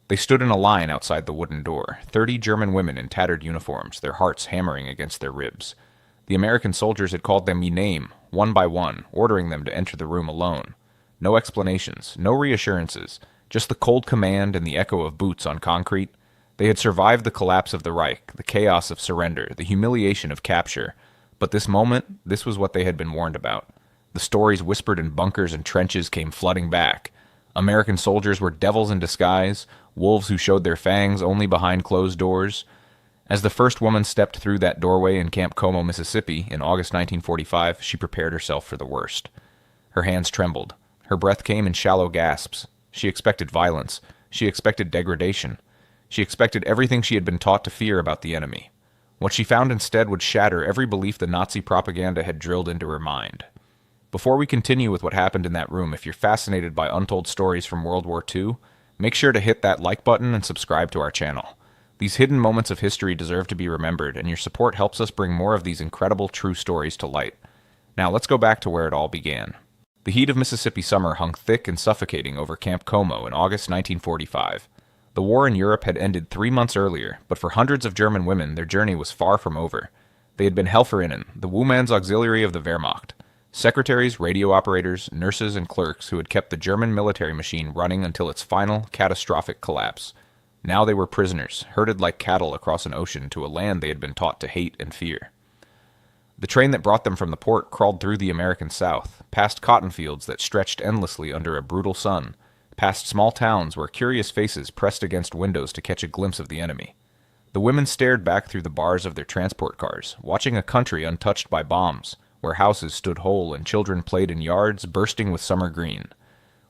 They stood in a line outside the wooden door, 30 German women in tattered uniforms, their hearts hammering against their ribs. The American soldiers had called them by name, one by one, ordering them to enter the room alone. No explanations, no reassurances, just the cold command and the echo of boots on concrete. They had survived the collapse of the Reich, the chaos of surrender, the humiliation of capture. But this moment, this was what they had been warned about. The stories whispered in bunkers and trenches came flooding back. American soldiers were devils in disguise, wolves who showed their fangs only behind closed doors. As the first woman stepped through that doorway in Camp Como, Mississippi, in August 1945, she prepared herself for the worst. Her hands trembled. Her breath came in shallow gasps. She expected violence. She expected degradation. She expected everything she had been taught to fear about the enemy. What she found instead would shatter every belief the Nazi propaganda had drilled into her mind. Before we continue with what happened in that room, if you're fascinated by untold stories from World War II, make sure to hit that like button and subscribe to our channel. These hidden moments of history deserve to be remembered, and your support helps us bring more of these incredible true stories to light. Now let's go back to where it all began. The heat of Mississippi summer hung thick and suffocating over Camp Como in August 1945. The war in Europe had ended 3 months earlier, but for hundreds of German women, their journey was far from over. They had been Helferinnen, the Women's Auxiliary of the Wehrmacht, secretaries, radio operators, nurses, and clerks who had kept the German military machine running until its final, catastrophic collapse. Now they were prisoners, herded like cattle across an ocean to a land they had been taught to hate and fear. The train that brought them from the port crawled through the American South, past cotton fields that stretched endlessly under a brutal sun, past small towns where curious faces pressed against windows to catch a glimpse of the enemy. The women stared back through the bars of their transport cars, watching a country untouched by bombs, where houses stood whole and children played in yards bursting with summer green.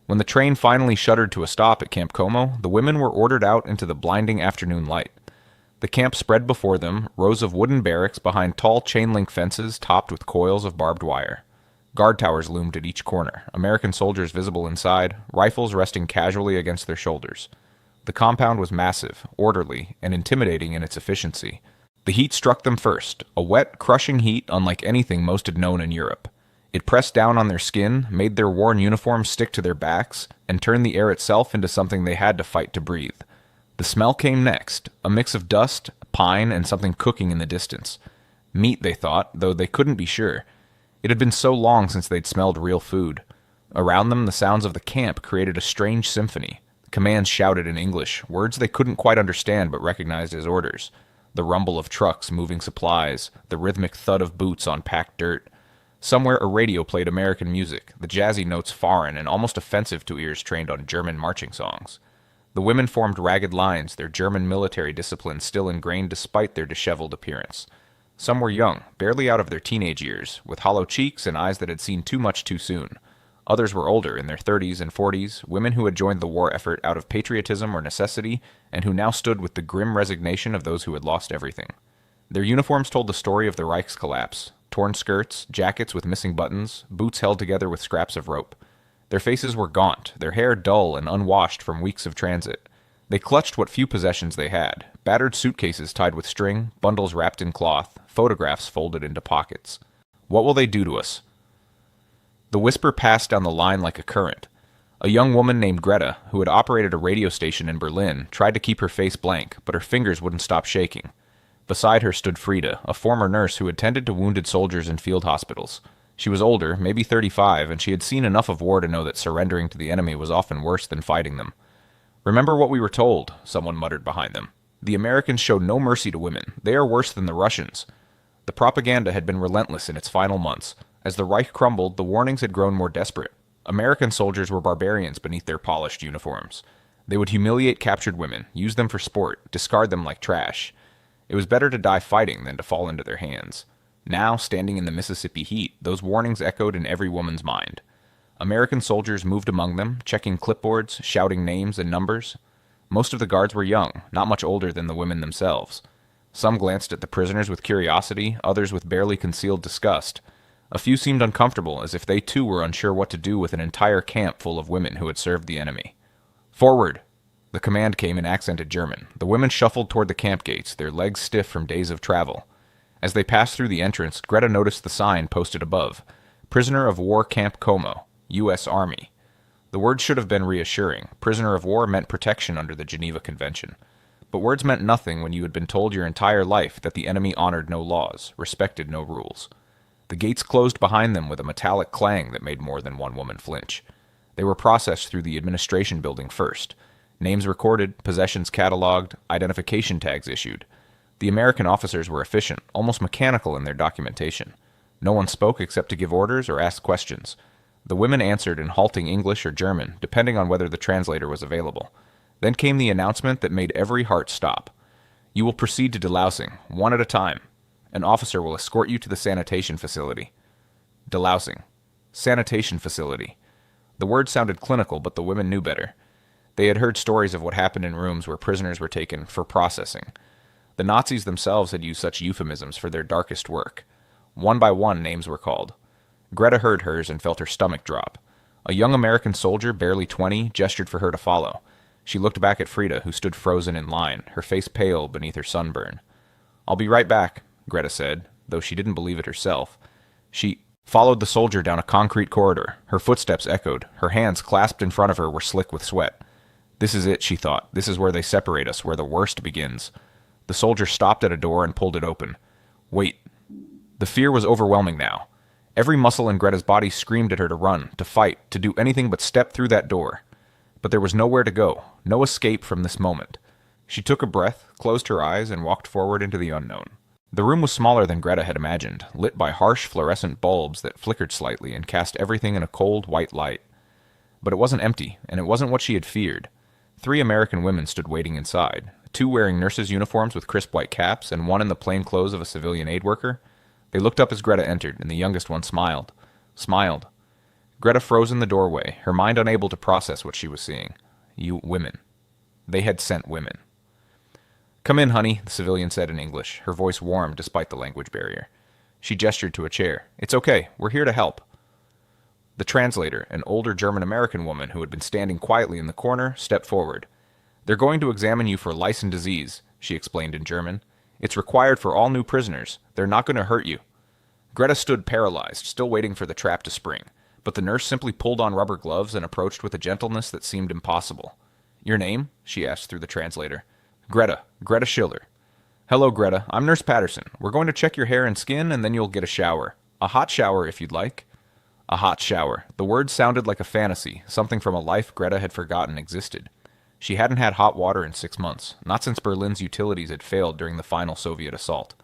When the train finally shuddered to a stop at Camp Como, the women were ordered out into the blinding afternoon light. The camp spread before them, rows of wooden barracks behind tall chain-link fences topped with coils of barbed wire. Guard towers loomed at each corner, American soldiers visible inside, rifles resting casually against their shoulders. The compound was massive, orderly, and intimidating in its efficiency. The heat struck them first, a wet, crushing heat unlike anything most had known in Europe. It pressed down on their skin, made their worn uniforms stick to their backs, and turned the air itself into something they had to fight to breathe. The smell came next, a mix of dust, pine, and something cooking in the distance. Meat, they thought, though they couldn't be sure. It had been so long since they'd smelled real food. Around them, the sounds of the camp created a strange symphony. Commands shouted in English, words they couldn't quite understand but recognized as orders. The rumble of trucks moving supplies, the rhythmic thud of boots on packed dirt. Somewhere a radio played American music, the jazzy notes foreign and almost offensive to ears trained on German marching songs. The women formed ragged lines, their German military discipline still ingrained despite their disheveled appearance. Some were young, barely out of their teenage years, with hollow cheeks and eyes that had seen too much too soon. Others were older, in their 30s and 40s, women who had joined the war effort out of patriotism or necessity, and who now stood with the grim resignation of those who had lost everything. Their uniforms told the story of the Reich's collapse. Torn skirts, jackets with missing buttons, boots held together with scraps of rope. Their faces were gaunt, their hair dull and unwashed from weeks of transit. They clutched what few possessions they had, battered suitcases tied with string, bundles wrapped in cloth, photographs folded into pockets. What will they do to us? The whisper passed down the line like a current. A young woman named Greta, who had operated a radio station in Berlin, tried to keep her face blank, but her fingers wouldn't stop shaking. Beside her stood Frida, a former nurse who had tended to wounded soldiers in field hospitals. She was older, maybe 35, and she had seen enough of war to know that surrendering to the enemy was often worse than fighting them. "Remember what we were told," someone muttered behind them. "The Americans show no mercy to women. They are worse than the Russians." The propaganda had been relentless in its final months. As the Reich crumbled, the warnings had grown more desperate. American soldiers were barbarians beneath their polished uniforms. They would humiliate captured women, use them for sport, discard them like trash. It was better to die fighting than to fall into their hands. Now, standing in the Mississippi heat, those warnings echoed in every woman's mind. American soldiers moved among them, checking clipboards, shouting names and numbers. Most of the guards were young, not much older than the women themselves. Some glanced at the prisoners with curiosity, others with barely concealed disgust. A few seemed uncomfortable, as if they too were unsure what to do with an entire camp full of women who had served the enemy. "Forward!" The command came in accented German. The women shuffled toward the camp gates, their legs stiff from days of travel. As they passed through the entrance, Greta noticed the sign posted above, "Prisoner of War Camp Como, U.S. Army." The words should have been reassuring. Prisoner of war meant protection under the Geneva Convention. But words meant nothing when you had been told your entire life that the enemy honored no laws, respected no rules. The gates closed behind them with a metallic clang that made more than one woman flinch. They were processed through the administration building first. Names recorded, possessions cataloged, identification tags issued. The American officers were efficient, almost mechanical in their documentation. No one spoke except to give orders or ask questions. The women answered in halting English or German, depending on whether the translator was available. Then came the announcement that made every heart stop. You will proceed to delousing, one at a time. An officer will escort you to the sanitation facility. Delousing. Sanitation facility. The word sounded clinical, but the women knew better. They had heard stories of what happened in rooms where prisoners were taken for processing. The Nazis themselves had used such euphemisms for their darkest work. One by one, names were called. Greta heard hers and felt her stomach drop. A young American soldier, barely 20, gestured for her to follow. She looked back at Frida, who stood frozen in line, her face pale beneath her sunburn. "I'll be right back," Greta said, though she didn't believe it herself. She followed the soldier down a concrete corridor. Her footsteps echoed. Her hands clasped in front of her were slick with sweat. This is it, she thought. This is where they separate us, where the worst begins. The soldier stopped at a door and pulled it open. Wait. The fear was overwhelming now. Every muscle in Greta's body screamed at her to run, to fight, to do anything but step through that door. But there was nowhere to go, no escape from this moment. She took a breath, closed her eyes, and walked forward into the unknown. The room was smaller than Greta had imagined, lit by harsh fluorescent bulbs that flickered slightly and cast everything in a cold, white light. But it wasn't empty, and it wasn't what she had feared. 3 American women stood waiting inside, 2 wearing nurses' uniforms with crisp white caps, and 1 in the plain clothes of a civilian aid worker. They looked up as Greta entered, and the youngest one smiled. Smiled. Greta froze in the doorway, her mind unable to process what she was seeing. You women. They had sent women. "Come in, honey," the civilian said in English, her voice warm despite the language barrier. She gestured to a chair. "It's okay. We're here to help." The translator, an older German-American woman who had been standing quietly in the corner, stepped forward. "They're going to examine you for lice and disease," she explained in German. "It's required for all new prisoners. They're not going to hurt you." Greta stood paralyzed, still waiting for the trap to spring, but the nurse simply pulled on rubber gloves and approached with a gentleness that seemed impossible. "Your name?" she asked through the translator. Greta Schiller." "Hello, Greta. I'm Nurse Patterson. We're going to check your hair and skin, and then you'll get a shower. A hot shower, if you'd like." A hot shower. The word sounded like a fantasy, something from a life Greta had forgotten existed. She hadn't had hot water in 6 months, not since Berlin's utilities had failed during the final Soviet assault.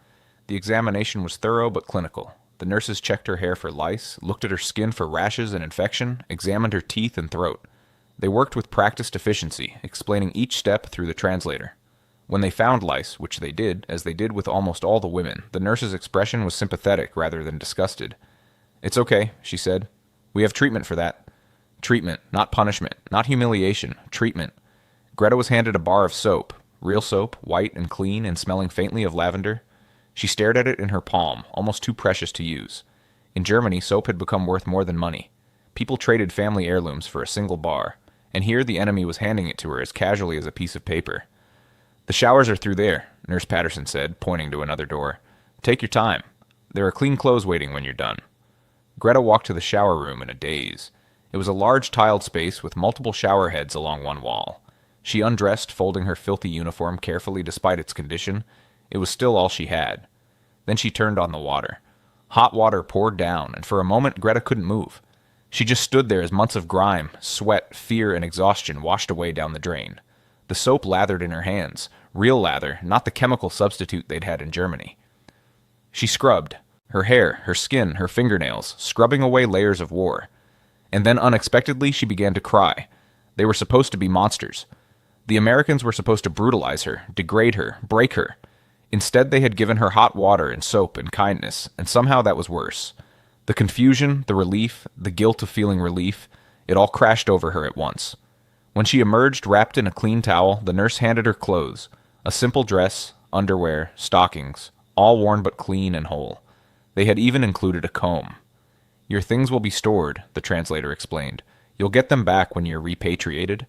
The examination was thorough but clinical. The nurses checked her hair for lice, looked at her skin for rashes and infection, examined her teeth and throat. They worked with practiced efficiency, explaining each step through the translator. When they found lice, which they did, as they did with almost all the women, the nurse's expression was sympathetic rather than disgusted. "It's okay," she said. "We have treatment for that." Treatment, not punishment, not humiliation, treatment. Greta was handed a bar of soap, real soap, white and clean and smelling faintly of lavender. She stared at it in her palm, almost too precious to use. In Germany, soap had become worth more than money. People traded family heirlooms for a single bar, and here the enemy was handing it to her as casually as a piece of paper. "The showers are through there," Nurse Patterson said, pointing to another door. "Take your time. There are clean clothes waiting when you're done." Greta walked to the shower room in a daze. It was a large tiled space with multiple shower heads along one wall. She undressed, folding her filthy uniform carefully despite its condition. It was still all she had. Then she turned on the water. Hot water poured down, and for a moment Greta couldn't move. She just stood there as months of grime, sweat, fear, and exhaustion washed away down the drain. The soap lathered in her hands, real lather, not the chemical substitute they'd had in Germany. She scrubbed. Her hair, her skin, her fingernails, scrubbing away layers of war. And then unexpectedly she began to cry. They were supposed to be monsters. The Americans were supposed to brutalize her, degrade her, break her. Instead they had given her hot water and soap and kindness, and somehow that was worse. The confusion, the relief, the guilt of feeling relief, it all crashed over her at once. When she emerged wrapped in a clean towel, the nurse handed her clothes, a simple dress, underwear, stockings, all worn but clean and whole. They had even included a comb. "Your things will be stored," the translator explained. "You'll get them back when you're repatriated."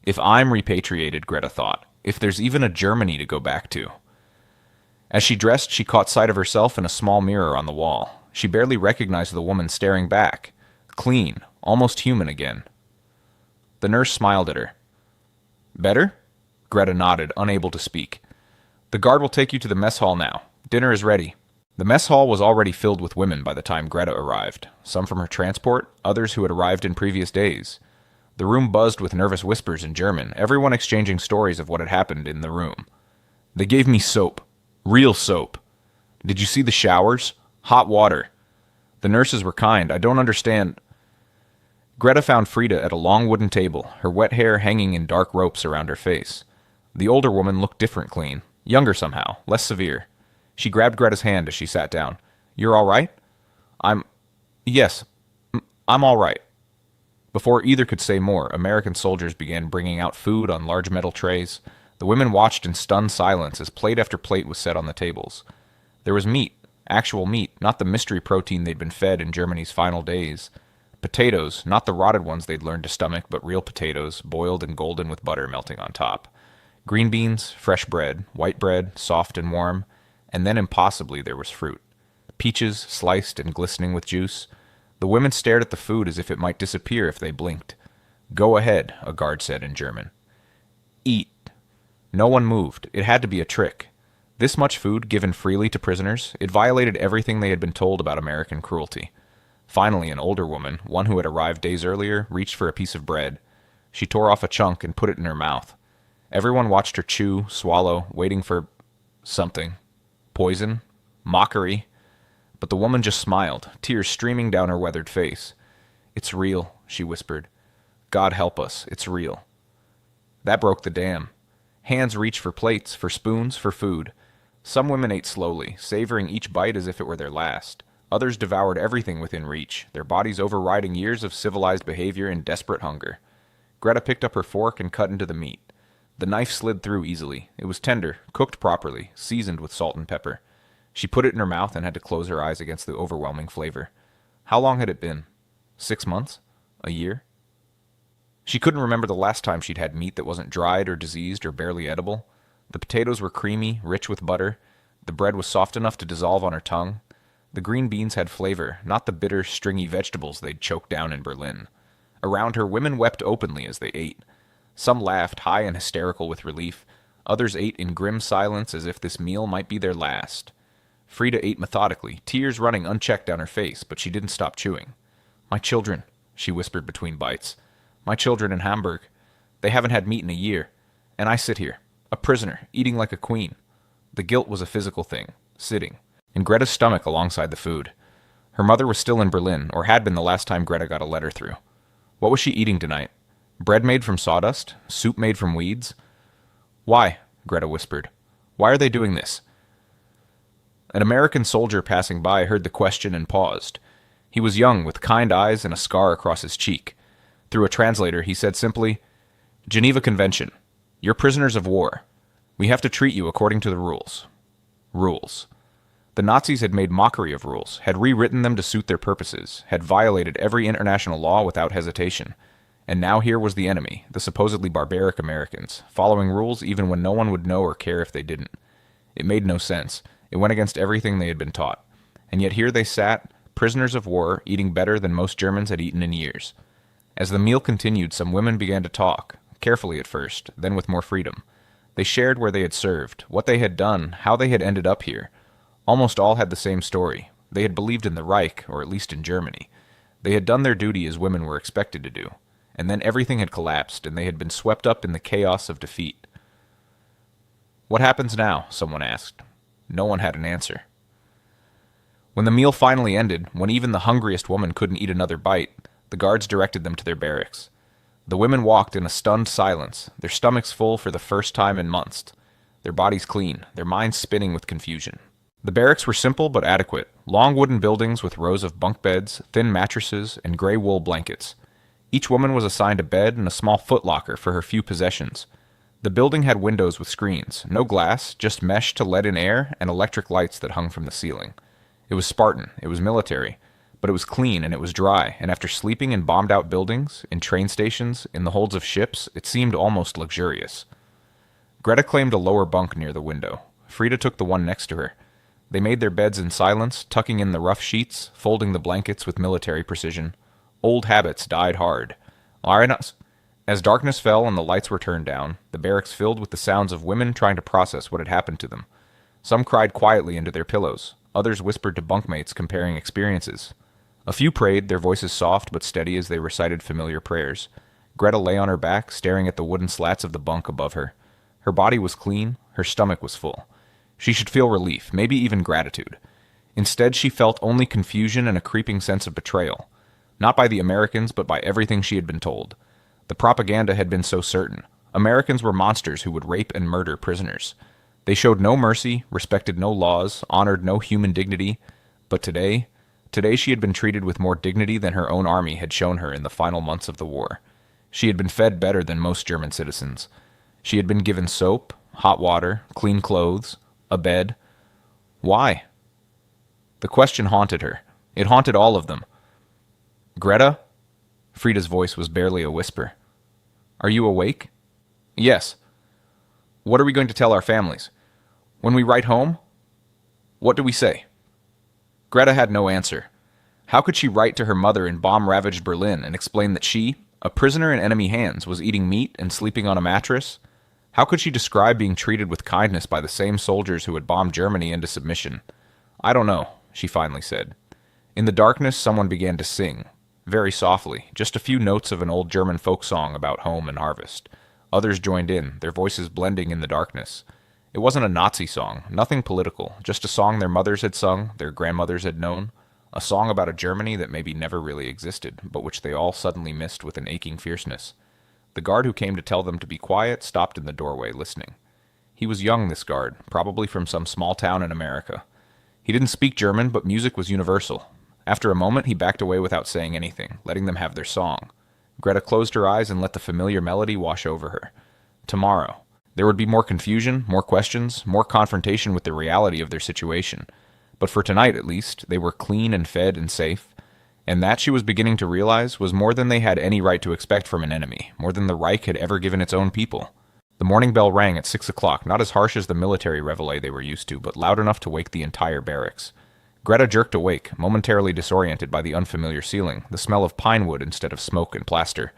If I'm repatriated, Greta thought, if there's even a Germany to go back to. As she dressed, she caught sight of herself in a small mirror on the wall. She barely recognized the woman staring back. Clean, almost human again. The nurse smiled at her. Better? Greta nodded, unable to speak. The guard will take you to the mess hall now. Dinner is ready. The mess hall was already filled with women by the time Greta arrived, some from her transport, others who had arrived in previous days. The room buzzed with nervous whispers in German, everyone exchanging stories of what had happened in the room. They gave me soap. Real soap. Did you see the showers? Hot water. The nurses were kind. I don't understand. Greta found Frida at a long wooden table, her wet hair hanging in dark ropes around her face. The older woman looked different clean, younger somehow, less severe. She grabbed Greta's hand as she sat down. You're all right? Yes, I'm all right. Before either could say more, American soldiers began bringing out food on large metal trays. The women watched in stunned silence as plate after plate was set on the tables. There was meat, actual meat, not the mystery protein they'd been fed in Germany's final days. Potatoes, not the rotted ones they'd learned to stomach, but real potatoes, boiled and golden with butter melting on top. Green beans, fresh bread, white bread, soft and warm, and then impossibly there was fruit. Peaches, sliced and glistening with juice. The women stared at the food as if it might disappear if they blinked. Go ahead, a guard said in German. Eat. No one moved. It had to be a trick. This much food given freely to prisoners, it violated everything they had been told about American cruelty. Finally, an older woman, one who had arrived days earlier, reached for a piece of bread. She tore off a chunk and put it in her mouth. Everyone watched her chew, swallow, waiting for something. Poison? Mockery? But the woman just smiled, tears streaming down her weathered face. It's real, she whispered. God help us, it's real. That broke the dam. Hands reached for plates, for spoons, for food. Some women ate slowly, savoring each bite as if it were their last. Others devoured everything within reach, their bodies overriding years of civilized behavior in desperate hunger. Greta picked up her fork and cut into the meat. The knife slid through easily. It was tender, cooked properly, seasoned with salt and pepper. She put it in her mouth and had to close her eyes against the overwhelming flavor. How long had it been? 6 months? A year? She couldn't remember the last time she'd had meat that wasn't dried or diseased or barely edible. The potatoes were creamy, rich with butter. The bread was soft enough to dissolve on her tongue. The green beans had flavor, not the bitter, stringy vegetables they'd choked down in Berlin. Around her, women wept openly as they ate. Some laughed, high and hysterical with relief. Others ate in grim silence as if this meal might be their last. Frida ate methodically, tears running unchecked down her face, but she didn't stop chewing. My children, she whispered between bites. My children in Hamburg. They haven't had meat in a year. And I sit here, a prisoner, eating like a queen. The guilt was a physical thing, sitting, in Greta's stomach alongside the food. Her mother was still in Berlin, or had been the last time Greta got a letter through. What was she eating tonight? Bread made from sawdust? Soup made from weeds? Why? Greta whispered. Why are they doing this? An American soldier passing by heard the question and paused. He was young, with kind eyes and a scar across his cheek. Through a translator, he said simply, Geneva Convention. You're prisoners of war. We have to treat you according to the rules. Rules. The Nazis had made mockery of rules, had rewritten them to suit their purposes, had violated every international law without hesitation. And now here was the enemy, the supposedly barbaric Americans, following rules even when no one would know or care if they didn't. It made no sense. It went against everything they had been taught. And yet here they sat, prisoners of war, eating better than most Germans had eaten in years. As the meal continued, some women began to talk, carefully at first, then with more freedom. They shared where they had served, what they had done, how they had ended up here. Almost all had the same story. They had believed in the Reich, or at least in Germany. They had done their duty as women were expected to do. And then everything had collapsed, and they had been swept up in the chaos of defeat. What happens now? Someone asked. No one had an answer. When the meal finally ended, when even the hungriest woman couldn't eat another bite, the guards directed them to their barracks. The women walked in a stunned silence, their stomachs full for the first time in months, their bodies clean, their minds spinning with confusion. The barracks were simple but adequate, long wooden buildings with rows of bunk beds, thin mattresses, and gray wool blankets. Each woman was assigned a bed and a small footlocker for her few possessions. The building had windows with screens, no glass, just mesh to let in air and electric lights that hung from the ceiling. It was Spartan, it was military, but it was clean and it was dry, and after sleeping in bombed-out buildings, in train stations, in the holds of ships, it seemed almost luxurious. Greta claimed a lower bunk near the window. Frida took the one next to her. They made their beds in silence, tucking in the rough sheets, folding the blankets with military precision. Old habits died hard. As darkness fell and the lights were turned down, the barracks filled with the sounds of women trying to process what had happened to them. Some cried quietly into their pillows. Others whispered to bunkmates comparing experiences. A few prayed, their voices soft but steady as they recited familiar prayers. Greta lay on her back, staring at the wooden slats of the bunk above her. Her body was clean, her stomach was full. She should feel relief, maybe even gratitude. Instead, she felt only confusion and a creeping sense of betrayal. Not by the Americans, but by everything she had been told. The propaganda had been so certain. Americans were monsters who would rape and murder prisoners. They showed no mercy, respected no laws, honored no human dignity. But today she had been treated with more dignity than her own army had shown her in the final months of the war. She had been fed better than most German citizens. She had been given soap, hot water, clean clothes, a bed. Why? The question haunted her. It haunted all of them. Greta? Frida's voice was barely a whisper. Are you awake? Yes. What are we going to tell our families? When we write home? What do we say? Greta had no answer. How could she write to her mother in bomb-ravaged Berlin and explain that she, a prisoner in enemy hands, was eating meat and sleeping on a mattress? How could she describe being treated with kindness by the same soldiers who had bombed Germany into submission? I don't know, she finally said. In the darkness, someone began to sing. Very softly, just a few notes of an old German folk song about home and harvest. Others joined in, their voices blending in the darkness. It wasn't a Nazi song, nothing political, just a song their mothers had sung, their grandmothers had known. A song about a Germany that maybe never really existed, but which they all suddenly missed with an aching fierceness. The guard who came to tell them to be quiet stopped in the doorway, listening. He was young, this guard, probably from some small town in America. He didn't speak German, but music was universal. After a moment, he backed away without saying anything, letting them have their song. Greta closed her eyes and let the familiar melody wash over her. Tomorrow. There would be more confusion, more questions, more confrontation with the reality of their situation. But for tonight, at least, they were clean and fed and safe. And that, she was beginning to realize, was more than they had any right to expect from an enemy, more than the Reich had ever given its own people. The morning bell rang at 6 o'clock, not as harsh as the military reveille they were used to, but loud enough to wake the entire barracks. Greta jerked awake, momentarily disoriented by the unfamiliar ceiling, the smell of pine wood instead of smoke and plaster.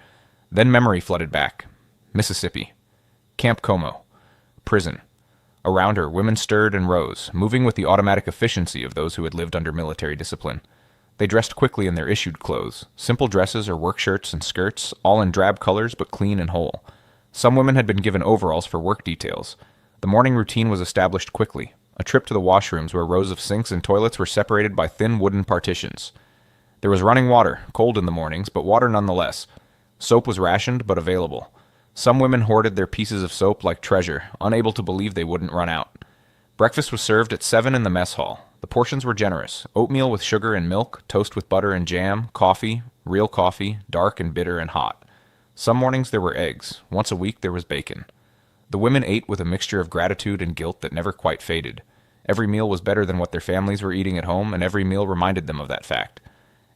Then memory flooded back. Mississippi. Camp Como. Prison. Around her, women stirred and rose, moving with the automatic efficiency of those who had lived under military discipline. They dressed quickly in their issued clothes, simple dresses or work shirts and skirts, all in drab colors but clean and whole. Some women had been given overalls for work details. The morning routine was established quickly. A trip to the washrooms where rows of sinks and toilets were separated by thin wooden partitions. There was running water, cold in the mornings, but water nonetheless. Soap was rationed but available. Some women hoarded their pieces of soap like treasure, unable to believe they wouldn't run out. Breakfast was served at 7 in the mess hall. The portions were generous. Oatmeal with sugar and milk, toast with butter and jam, coffee, real coffee, dark and bitter and hot. Some mornings there were eggs. Once a week there was bacon. The women ate with a mixture of gratitude and guilt that never quite faded. Every meal was better than what their families were eating at home, and every meal reminded them of that fact.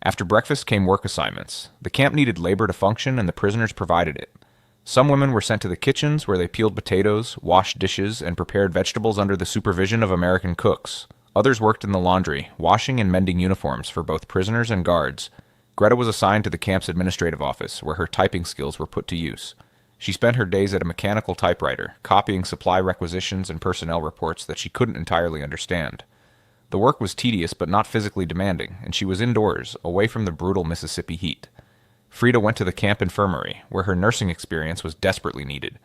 After breakfast came work assignments. The camp needed labor to function, and the prisoners provided it. Some women were sent to the kitchens, where they peeled potatoes, washed dishes, and prepared vegetables under the supervision of American cooks. Others worked in the laundry, washing and mending uniforms for both prisoners and guards. Greta was assigned to the camp's administrative office, where her typing skills were put to use. She spent her days at a mechanical typewriter, copying supply requisitions and personnel reports that she couldn't entirely understand. The work was tedious but not physically demanding, and she was indoors, away from the brutal Mississippi heat. Frida went to the camp infirmary, where her nursing experience was desperately needed.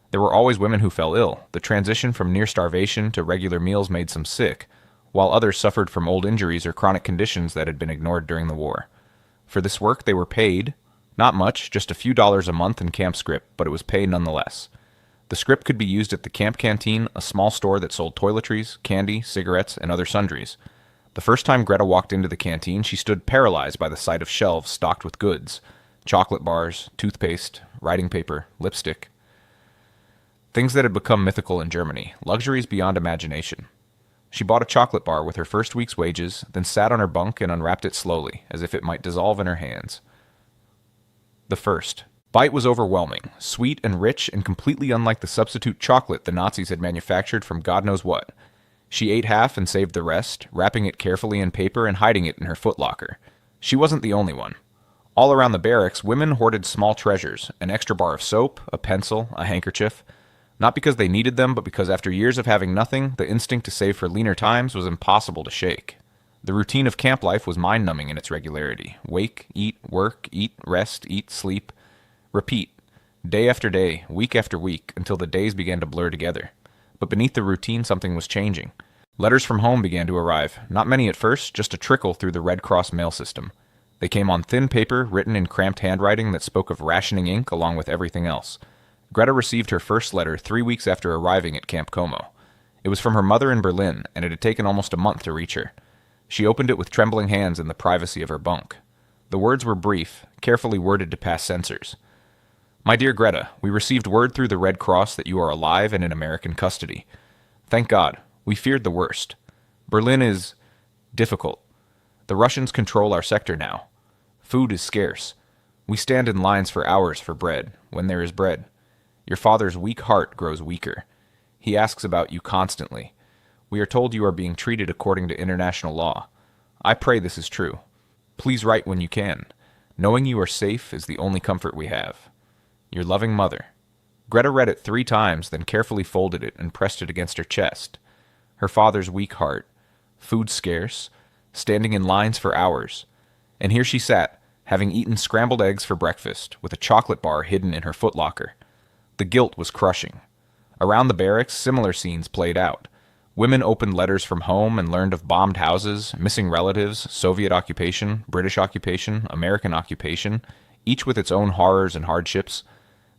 There were always women who fell ill. The transition from near starvation to regular meals made some sick, while others suffered from old injuries or chronic conditions that had been ignored during the war. For this work they were paid. Not much, just a few dollars a month in camp scrip, but it was paid nonetheless. The scrip could be used at the camp canteen, a small store that sold toiletries, candy, cigarettes, and other sundries. The first time Greta walked into the canteen, she stood paralyzed by the sight of shelves stocked with goods. Chocolate bars, toothpaste, writing paper, lipstick. Things that had become mythical in Germany, luxuries beyond imagination. She bought a chocolate bar with her first week's wages, then sat on her bunk and unwrapped it slowly, as if it might dissolve in her hands. The first bite was overwhelming, sweet and rich and completely unlike the substitute chocolate the Nazis had manufactured from God knows what. She ate half and saved the rest, wrapping it carefully in paper and hiding it in her footlocker. She wasn't the only one. All around the barracks, women hoarded small treasures, an extra bar of soap, a pencil, a handkerchief. Not because they needed them, but because after years of having nothing, the instinct to save for leaner times was impossible to shake. The routine of camp life was mind-numbing in its regularity. Wake, eat, work, eat, rest, eat, sleep. Repeat. Day after day, week after week, until the days began to blur together. But beneath the routine, something was changing. Letters from home began to arrive, not many at first, just a trickle through the Red Cross mail system. They came on thin paper, written in cramped handwriting that spoke of rationing ink along with everything else. Greta received her first letter 3 weeks after arriving at Camp Como. It was from her mother in Berlin, and it had taken almost a month to reach her. She opened it with trembling hands in the privacy of her bunk. The words were brief, carefully worded to pass censors. My dear Greta, we received word through the Red Cross that you are alive and in American custody. Thank God. We feared the worst. Berlin is difficult. The Russians control our sector now. Food is scarce. We stand in lines for hours for bread, when there is bread. Your father's weak heart grows weaker. He asks about you constantly. We are told you are being treated according to international law. I pray this is true. Please write when you can. Knowing you are safe is the only comfort we have. Your loving mother. Greta read it 3 times, then carefully folded it and pressed it against her chest. Her father's weak heart. Food scarce. Standing in lines for hours. And here she sat, having eaten scrambled eggs for breakfast, with a chocolate bar hidden in her footlocker. The guilt was crushing. Around the barracks, similar scenes played out. Women opened letters from home and learned of bombed houses, missing relatives, Soviet occupation, British occupation, American occupation, each with its own horrors and hardships.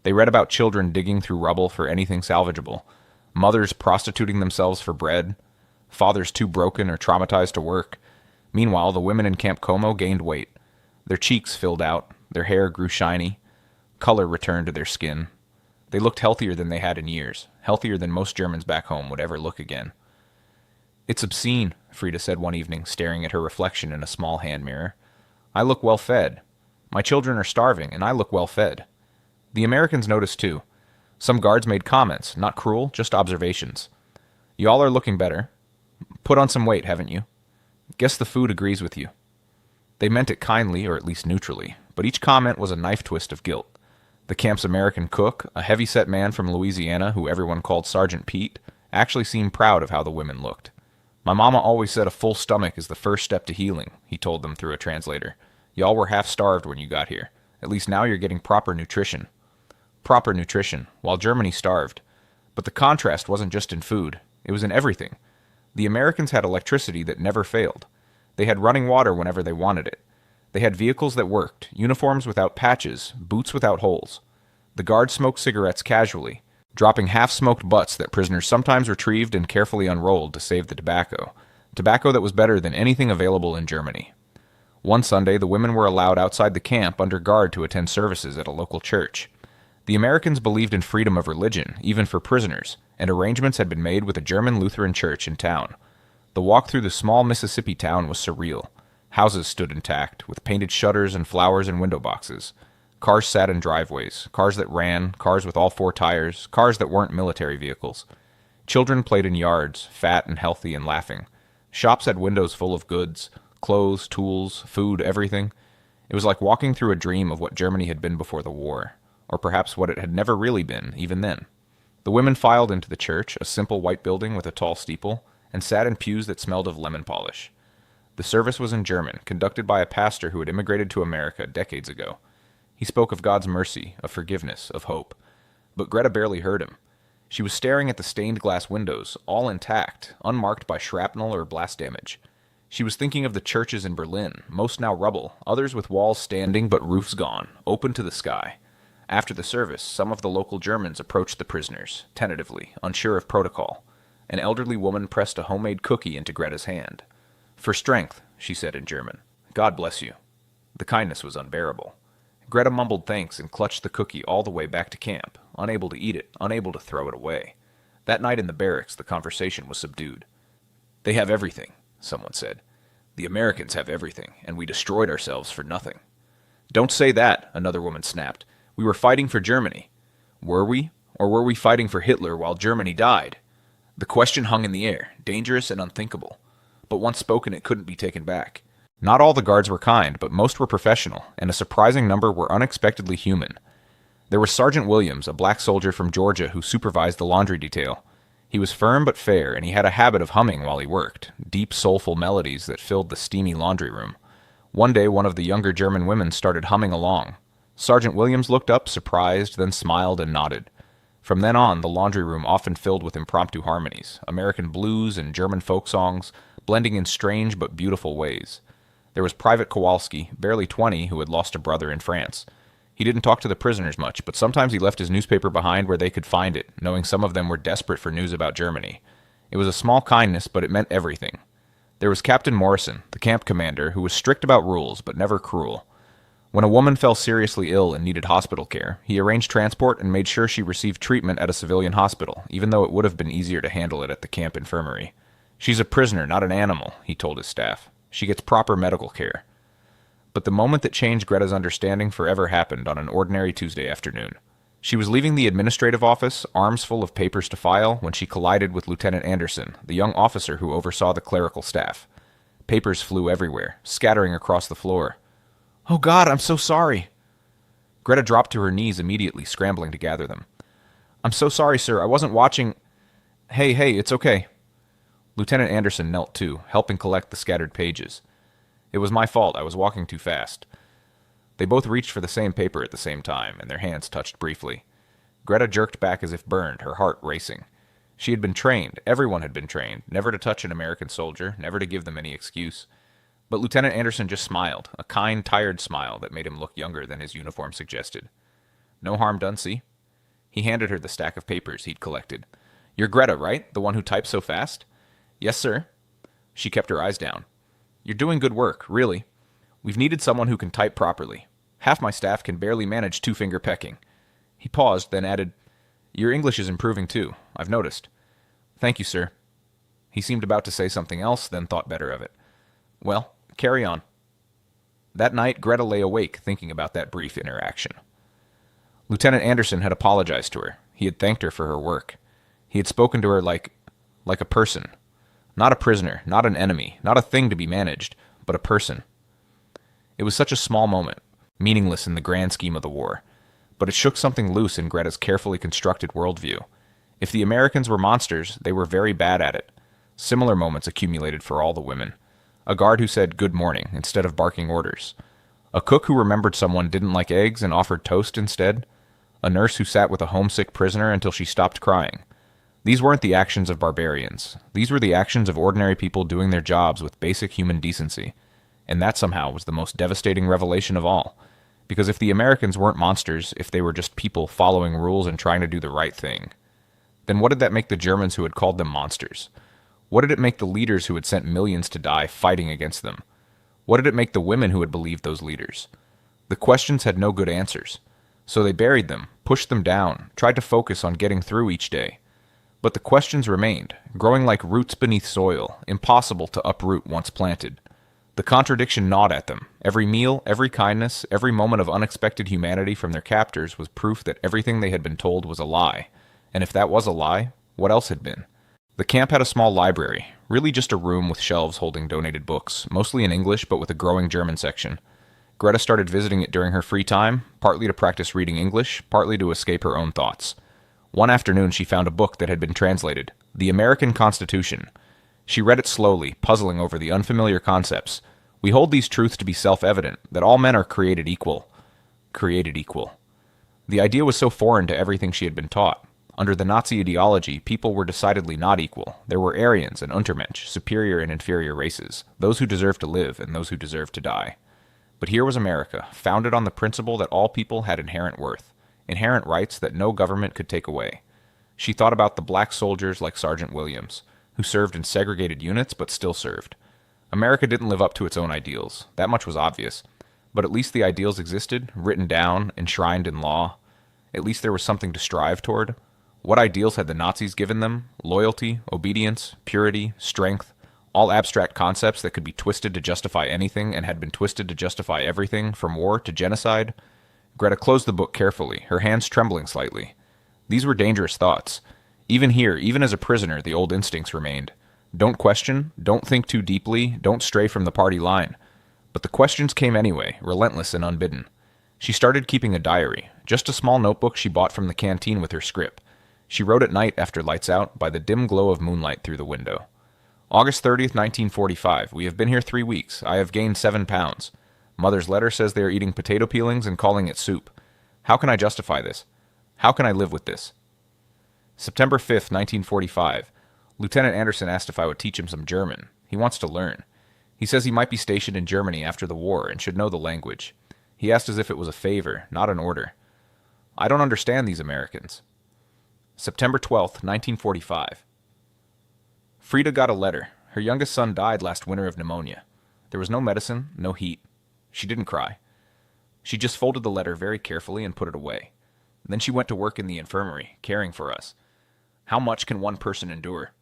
They read about children digging through rubble for anything salvageable, mothers prostituting themselves for bread, fathers too broken or traumatized to work. Meanwhile, the women in Camp Como gained weight. Their cheeks filled out, their hair grew shiny, color returned to their skin. They looked healthier than they had in years, healthier than most Germans back home would ever look again. It's obscene, Frida said one evening, staring at her reflection in a small hand mirror. I look well fed. My children are starving, and I look well fed. The Americans noticed too. Some guards made comments, not cruel, just observations. Y'all are looking better. Put on some weight, haven't you? Guess the food agrees with you. They meant it kindly, or at least neutrally, but each comment was a knife twist of guilt. The camp's American cook, a heavy-set man from Louisiana who everyone called Sergeant Pete, actually seemed proud of how the women looked. My mama always said a full stomach is the first step to healing, he told them through a translator. Y'all were half-starved when you got here. At least now you're getting proper nutrition. Proper nutrition, while Germany starved. But the contrast wasn't just in food. It was in everything. The Americans had electricity that never failed. They had running water whenever they wanted it. They had vehicles that worked, uniforms without patches, boots without holes. The guards smoked cigarettes casually, dropping half-smoked butts that prisoners sometimes retrieved and carefully unrolled to save the tobacco. Tobacco that was better than anything available in Germany. One Sunday, the women were allowed outside the camp under guard to attend services at a local church. The Americans believed in freedom of religion, even for prisoners, and arrangements had been made with a German Lutheran church in town. The walk through the small Mississippi town was surreal. Houses stood intact, with painted shutters and flowers in window boxes. Cars sat in driveways, cars that ran, cars with all 4 tires, cars that weren't military vehicles. Children played in yards, fat and healthy and laughing. Shops had windows full of goods, clothes, tools, food, everything. It was like walking through a dream of what Germany had been before the war, or perhaps what it had never really been, even then. The women filed into the church, a simple white building with a tall steeple, and sat in pews that smelled of lemon polish. The service was in German, conducted by a pastor who had immigrated to America decades ago. He spoke of God's mercy, of forgiveness, of hope. But Greta barely heard him. She was staring at the stained glass windows, all intact, unmarked by shrapnel or blast damage. She was thinking of the churches in Berlin, most now rubble, others with walls standing but roofs gone, open to the sky. After the service, some of the local Germans approached the prisoners, tentatively, unsure of protocol. An elderly woman pressed a homemade cookie into Greta's hand. For strength, she said in German. God bless you. The kindness was unbearable. Greta mumbled thanks and clutched the cookie all the way back to camp, unable to eat it, unable to throw it away. That night in the barracks, the conversation was subdued. They have everything, someone said. The Americans have everything, and we destroyed ourselves for nothing. Don't say that, another woman snapped. We were fighting for Germany. Were we? Or were we fighting for Hitler while Germany died? The question hung in the air, dangerous and unthinkable. But once spoken, it couldn't be taken back. Not all the guards were kind, but most were professional, and a surprising number were unexpectedly human. There was Sergeant Williams, a black soldier from Georgia who supervised the laundry detail. He was firm but fair, and he had a habit of humming while he worked, deep, soulful melodies that filled the steamy laundry room. One day, one of the younger German women started humming along. Sergeant Williams looked up, surprised, then smiled and nodded. From then on, the laundry room often filled with impromptu harmonies, American blues and German folk songs, blending in strange but beautiful ways. There was Private Kowalski, barely 20, who had lost a brother in France. He didn't talk to the prisoners much, but sometimes he left his newspaper behind where they could find it, knowing some of them were desperate for news about Germany. It was a small kindness, but it meant everything. There was Captain Morrison, the camp commander, who was strict about rules, but never cruel. When a woman fell seriously ill and needed hospital care, he arranged transport and made sure she received treatment at a civilian hospital, even though it would have been easier to handle it at the camp infirmary. "She's a prisoner, not an animal," he told his staff. "She gets proper medical care." But the moment that changed Greta's understanding forever happened on an ordinary Tuesday afternoon. She was leaving the administrative office, arms full of papers to file, when she collided with Lieutenant Anderson, the young officer who oversaw the clerical staff. Papers flew everywhere, scattering across the floor. "Oh God, I'm so sorry!" Greta dropped to her knees immediately, scrambling to gather them. "I'm so sorry, sir. I wasn't watching." Hey, it's okay." Lieutenant Anderson knelt too, helping collect the scattered pages. "It was my fault. I was walking too fast." They both reached for the same paper at the same time, and their hands touched briefly. Greta jerked back as if burned, her heart racing. She had been trained, everyone had been trained, never to touch an American soldier, never to give them any excuse. But Lieutenant Anderson just smiled, a kind, tired smile that made him look younger than his uniform suggested. "No harm done, see?" He handed her the stack of papers he'd collected. "You're Greta, right? The one who types so fast?" "Yes, sir." She kept her eyes down. "You're doing good work, really. We've needed someone who can type properly. Half my staff can barely manage two-finger pecking." He paused, then added, "Your English is improving too, I've noticed." "Thank you, sir." He seemed about to say something else, then thought better of it. "Well, carry on." That night, Greta lay awake thinking about that brief interaction. Lieutenant Anderson had apologized to her. He had thanked her for her work. He had spoken to her like a person. Not a prisoner, not an enemy, not a thing to be managed, but a person. It was such a small moment, meaningless in the grand scheme of the war, but it shook something loose in Greta's carefully constructed worldview. If the Americans were monsters, they were very bad at it. Similar moments accumulated for all the women. A guard who said good morning instead of barking orders. A cook who remembered someone didn't like eggs and offered toast instead. A nurse who sat with a homesick prisoner until she stopped crying. These weren't the actions of barbarians. These were the actions of ordinary people doing their jobs with basic human decency. And that somehow was the most devastating revelation of all. Because if the Americans weren't monsters, if they were just people following rules and trying to do the right thing, then what did that make the Germans who had called them monsters? What did it make the leaders who had sent millions to die fighting against them? What did it make the women who had believed those leaders? The questions had no good answers. So they buried them, pushed them down, tried to focus on getting through each day. But the questions remained, growing like roots beneath soil, impossible to uproot once planted. The contradiction gnawed at them. Every meal, every kindness, every moment of unexpected humanity from their captors was proof that everything they had been told was a lie. And if that was a lie, what else had been? The camp had a small library, really just a room with shelves holding donated books, mostly in English but with a growing German section. Greta started visiting it during her free time, partly to practice reading English, partly to escape her own thoughts. One afternoon she found a book that had been translated, The American Constitution. She read it slowly, puzzling over the unfamiliar concepts. We hold these truths to be self-evident, that all men are created equal. Created equal. The idea was so foreign to everything she had been taught. Under the Nazi ideology, people were decidedly not equal. There were Aryans and Untermensch, superior and inferior races, those who deserved to live and those who deserved to die. But here was America, founded on the principle that all people had inherent worth, inherent rights that no government could take away. She thought about the black soldiers like Sergeant Williams, who served in segregated units but still served. America didn't live up to its own ideals. That much was obvious. But at least the ideals existed, written down, enshrined in law. At least there was something to strive toward. What ideals had the Nazis given them? Loyalty, obedience, purity, strength, all abstract concepts that could be twisted to justify anything and had been twisted to justify everything, from war to genocide. Greta closed the book carefully, her hands trembling slightly. These were dangerous thoughts. Even here, even as a prisoner, the old instincts remained. Don't question, don't think too deeply, don't stray from the party line. But the questions came anyway, relentless and unbidden. She started keeping a diary, just a small notebook she bought from the canteen with her script. She wrote at night after lights out, by the dim glow of moonlight through the window. August 30th, 1945. We have been here 3 weeks. I have gained 7 pounds. Mother's letter says they are eating potato peelings and calling it soup. How can I justify this? How can I live with this? September 5th, 1945. Lieutenant Anderson asked if I would teach him some German. He wants to learn. He says he might be stationed in Germany after the war and should know the language. He asked as if it was a favor, not an order. I don't understand these Americans. September 12th, 1945. Frida got a letter. Her youngest son died last winter of pneumonia. There was no medicine, no heat. She didn't cry. She just folded the letter very carefully and put it away. Then she went to work in the infirmary, caring for us. How much can one person endure?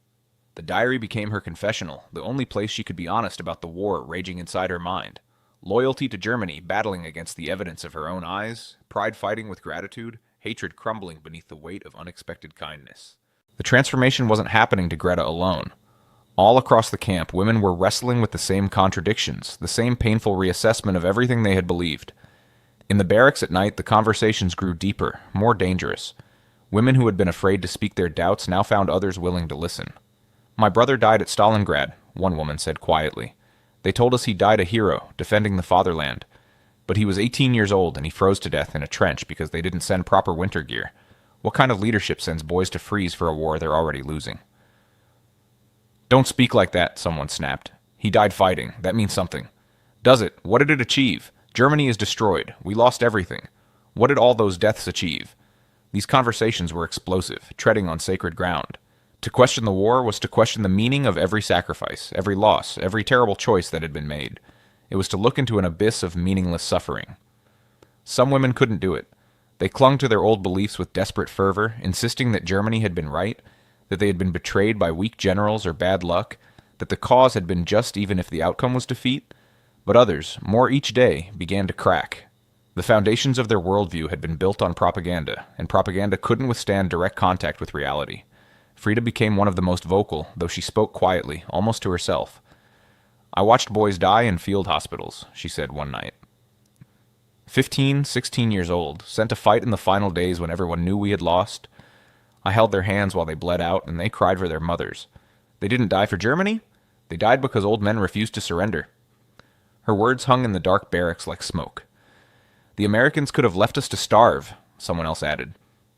The diary became her confessional, the only place she could be honest about the war raging inside her mind. Loyalty to Germany battling against the evidence of her own eyes, pride fighting with gratitude, hatred crumbling beneath the weight of unexpected kindness. The transformation wasn't happening to Greta alone. All across the camp, women were wrestling with the same contradictions, the same painful reassessment of everything they had believed. In the barracks at night, the conversations grew deeper, more dangerous. Women who had been afraid to speak their doubts now found others willing to listen. My brother died at Stalingrad, one woman said quietly. They told us he died a hero, defending the fatherland. But he was 18 years old and he froze to death in a trench because they didn't send proper winter gear. What kind of leadership sends boys to freeze for a war they're already losing? Don't speak like that, someone snapped. He died fighting. That means something. Does it? What did it achieve? Germany is destroyed. We lost everything. What did all those deaths achieve? These conversations were explosive, treading on sacred ground. To question the war was to question the meaning of every sacrifice, every loss, every terrible choice that had been made. It was to look into an abyss of meaningless suffering. Some women couldn't do it. They clung to their old beliefs with desperate fervor, insisting that Germany had been right, that they had been betrayed by weak generals or bad luck, that the cause had been just even if the outcome was defeat. But others, more each day, began to crack. The foundations of their worldview had been built on propaganda, and propaganda couldn't withstand direct contact with reality. Frida became one of the most vocal, though she spoke quietly, almost to herself. I watched boys die in field hospitals, she said one night. 15, 16 years old, sent to fight in the final days when everyone knew we had lost. I held their hands while they bled out, and they cried for their mothers. They didn't die for Germany. They died because old men refused to surrender. Her words hung in the dark barracks like smoke. The Americans could have left us to starve, someone else added.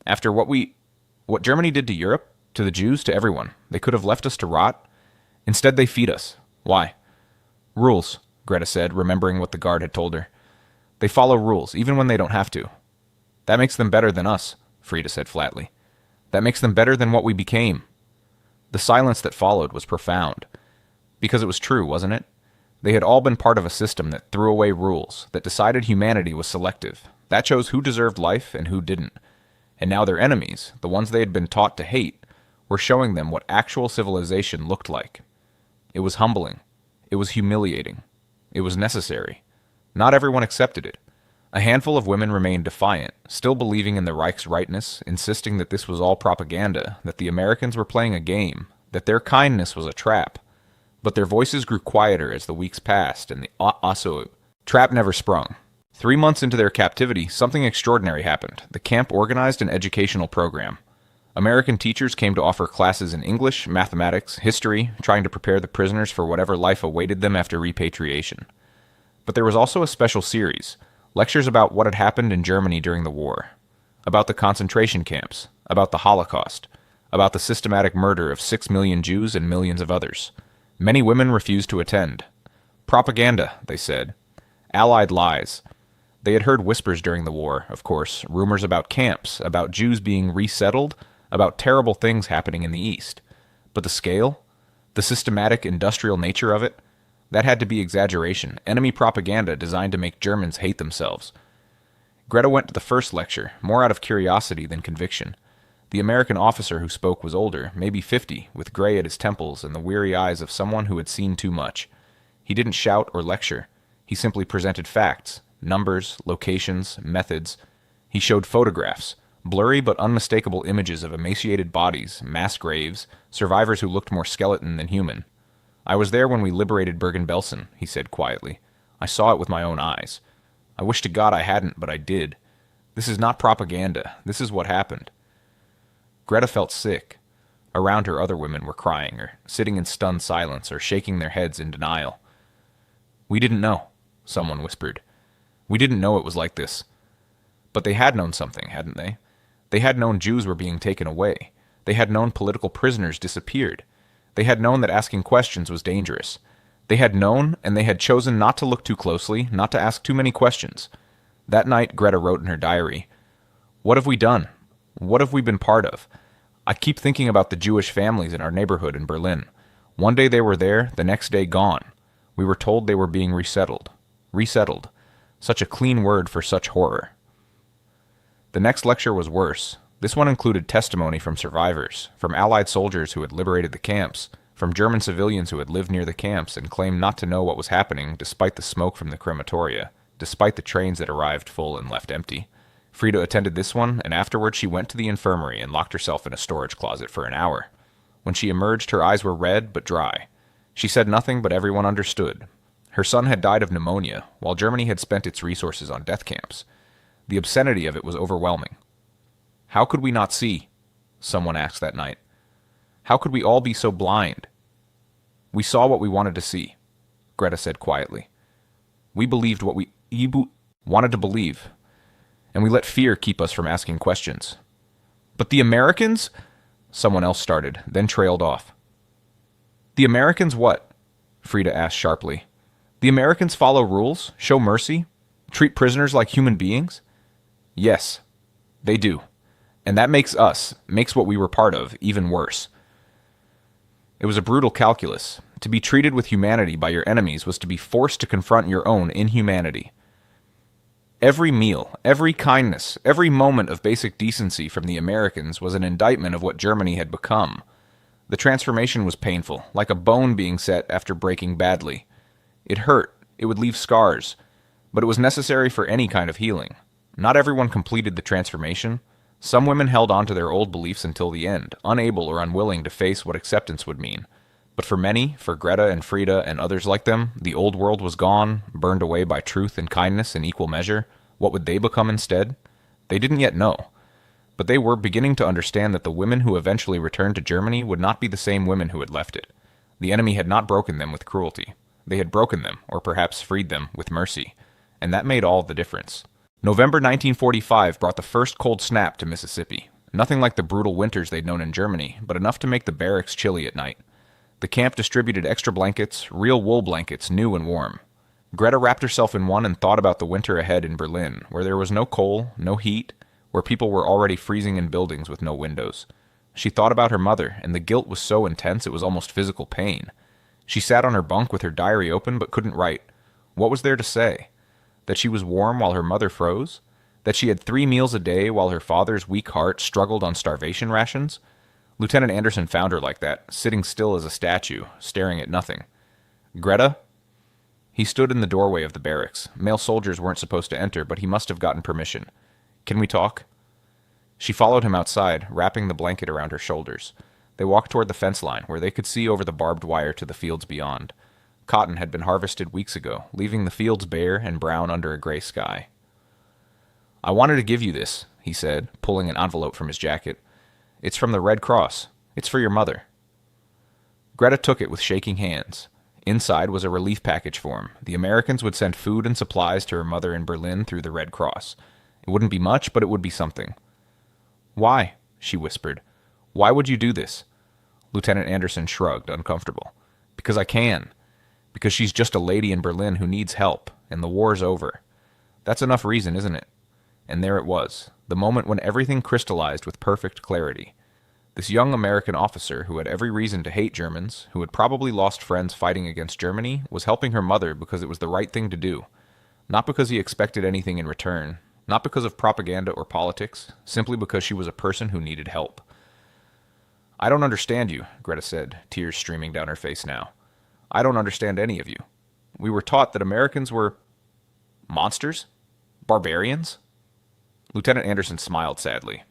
After what Germany did to Europe, to the Jews, to everyone, they could have left us to rot. Instead, they feed us. Why? Rules, Greta said, remembering what the guard had told her. They follow rules, even when they don't have to. That makes them better than us, Frida said flatly. That makes them better than what we became. The silence that followed was profound. Because it was true, wasn't it? They had all been part of a system that threw away rules, that decided humanity was selective, that chose who deserved life and who didn't. And now their enemies, the ones they had been taught to hate, were showing them what actual civilization looked like. It was humbling. It was humiliating. It was necessary. Not everyone accepted it. A handful of women remained defiant, still believing in the Reich's rightness, insisting that this was all propaganda, that the Americans were playing a game, that their kindness was a trap. But their voices grew quieter as the weeks passed, and the trap never sprung. 3 months into their captivity, something extraordinary happened. The camp organized an educational program. American teachers came to offer classes in English, mathematics, history, trying to prepare the prisoners for whatever life awaited them after repatriation. But there was also a special series, lectures about what had happened in Germany during the war, about the concentration camps, about the Holocaust, about the systematic murder of 6 million Jews and millions of others. Many women refused to attend. Propaganda, they said. Allied lies. They had heard whispers during the war, of course, rumors about camps, about Jews being resettled, about terrible things happening in the East. But the scale? The systematic industrial nature of it? That had to be exaggeration, enemy propaganda designed to make Germans hate themselves. Greta went to the first lecture, more out of curiosity than conviction. The American officer who spoke was older, maybe 50, with gray at his temples and the weary eyes of someone who had seen too much. He didn't shout or lecture. He simply presented facts, numbers, locations, methods. He showed photographs, blurry but unmistakable images of emaciated bodies, mass graves, survivors who looked more skeleton than human. I was there when we liberated Bergen-Belsen, he said quietly. I saw it with my own eyes. I wish to God I hadn't, but I did. This is not propaganda. This is what happened. Greta felt sick. Around her, other women were crying, or sitting in stunned silence, or shaking their heads in denial. We didn't know, someone whispered. We didn't know it was like this. But they had known something, hadn't they? They had known Jews were being taken away. They had known political prisoners disappeared. They had known that asking questions was dangerous. They had known, and they had chosen not to look too closely, not to ask too many questions. That night, Greta wrote in her diary, "What have we done? What have we been part of? I keep thinking about the Jewish families in our neighborhood in Berlin. One day they were there, the next day gone. We were told they were being resettled. Resettled. Such a clean word for such horror." The next lecture was worse. This one included testimony from survivors, from Allied soldiers who had liberated the camps, from German civilians who had lived near the camps and claimed not to know what was happening despite the smoke from the crematoria, despite the trains that arrived full and left empty. Frida attended this one, and afterward she went to the infirmary and locked herself in a storage closet for an hour. When she emerged, her eyes were red but dry. She said nothing, but everyone understood. Her son had died of pneumonia, while Germany had spent its resources on death camps. The obscenity of it was overwhelming. How could we not see? Someone asked that night. How could we all be so blind? We saw what we wanted to see, Greta said quietly. We believed what we wanted to believe, and we let fear keep us from asking questions. But the Americans? Someone else started, then trailed off. The Americans what? Frida asked sharply. The Americans follow rules, show mercy, treat prisoners like human beings? Yes, they do. And that makes what we were part of, even worse. It was a brutal calculus. To be treated with humanity by your enemies was to be forced to confront your own inhumanity. Every meal, every kindness, every moment of basic decency from the Americans was an indictment of what Germany had become. The transformation was painful, like a bone being set after breaking badly. It hurt, it would leave scars, but it was necessary for any kind of healing. Not everyone completed the transformation. Some women held on to their old beliefs until the end, unable or unwilling to face what acceptance would mean. But for many, for Greta and Frida and others like them, the old world was gone, burned away by truth and kindness in equal measure. What would they become instead? They didn't yet know. But they were beginning to understand that the women who eventually returned to Germany would not be the same women who had left it. The enemy had not broken them with cruelty. They had broken them, or perhaps freed them, with mercy. And that made all the difference. November 1945 brought the first cold snap to Mississippi. Nothing like the brutal winters they'd known in Germany, but enough to make the barracks chilly at night. The camp distributed extra blankets, real wool blankets, new and warm. Greta wrapped herself in one and thought about the winter ahead in Berlin, where there was no coal, no heat, where people were already freezing in buildings with no windows. She thought about her mother, and the guilt was so intense it was almost physical pain. She sat on her bunk with her diary open but couldn't write. What was there to say? That she was warm while her mother froze? That she had 3 meals a day while her father's weak heart struggled on starvation rations? Lieutenant Anderson found her like that, sitting still as a statue, staring at nothing. Greta? He stood in the doorway of the barracks. Male soldiers weren't supposed to enter, but he must have gotten permission. Can we talk? She followed him outside, wrapping the blanket around her shoulders. They walked toward the fence line, where they could see over the barbed wire to the fields beyond. Cotton had been harvested weeks ago, leaving the fields bare and brown under a gray sky. I wanted to give you this, he said, pulling an envelope from his jacket. It's from the Red Cross. It's for your mother. Greta took it with shaking hands. Inside was a relief package form. The Americans would send food and supplies to her mother in Berlin through the Red Cross. It wouldn't be much, but it would be something. Why? She whispered. Why would you do this? Lieutenant Anderson shrugged, uncomfortable. Because I can. Because she's just a lady in Berlin who needs help, and the war's over. That's enough reason, isn't it? And there it was, the moment when everything crystallized with perfect clarity. This young American officer, who had every reason to hate Germans, who had probably lost friends fighting against Germany, was helping her mother because it was the right thing to do. Not because he expected anything in return, not because of propaganda or politics, simply because she was a person who needed help. I don't understand you, Greta said, tears streaming down her face now. I don't understand any of you. We were taught that Americans were monsters? Barbarians? Lieutenant Anderson smiled sadly.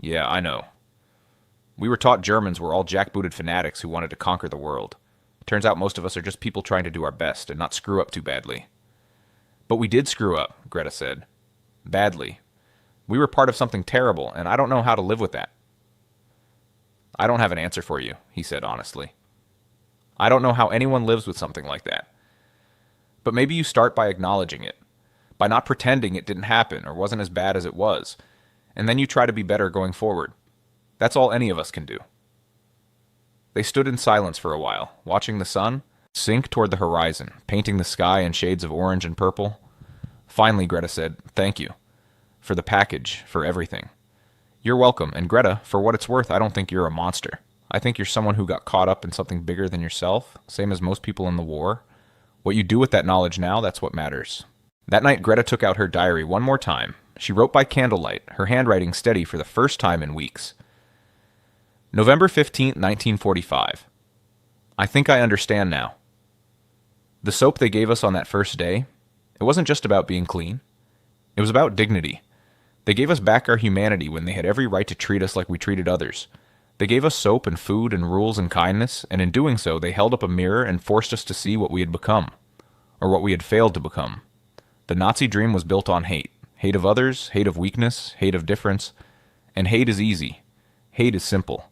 Yeah, I know. We were taught Germans were all jackbooted fanatics who wanted to conquer the world. Turns out most of us are just people trying to do our best and not screw up too badly. But we did screw up, Greta said. Badly. We were part of something terrible, and I don't know how to live with that. I don't have an answer for you, he said honestly. I don't know how anyone lives with something like that. But maybe you start by acknowledging it, by not pretending it didn't happen or wasn't as bad as it was, and then you try to be better going forward. That's all any of us can do. They stood in silence for a while, watching the sun sink toward the horizon, painting the sky in shades of orange and purple. Finally, Greta said, "Thank you. For the package, for everything. You're welcome, and Greta, for what it's worth, I don't think you're a monster. I think you're someone who got caught up in something bigger than yourself, same as most people in the war. What you do with that knowledge now, that's what matters." That night, Greta took out her diary one more time. She wrote by candlelight, her handwriting steady for the first time in weeks. November 15th, 1945. I think I understand now. The soap they gave us on that first day, it wasn't just about being clean. It was about dignity. They gave us back our humanity when they had every right to treat us like we treated others. They gave us soap and food and rules and kindness, and in doing so, they held up a mirror and forced us to see what we had become, or what we had failed to become. The Nazi dream was built on hate. Hate of others, hate of weakness, hate of difference. And hate is easy. Hate is simple.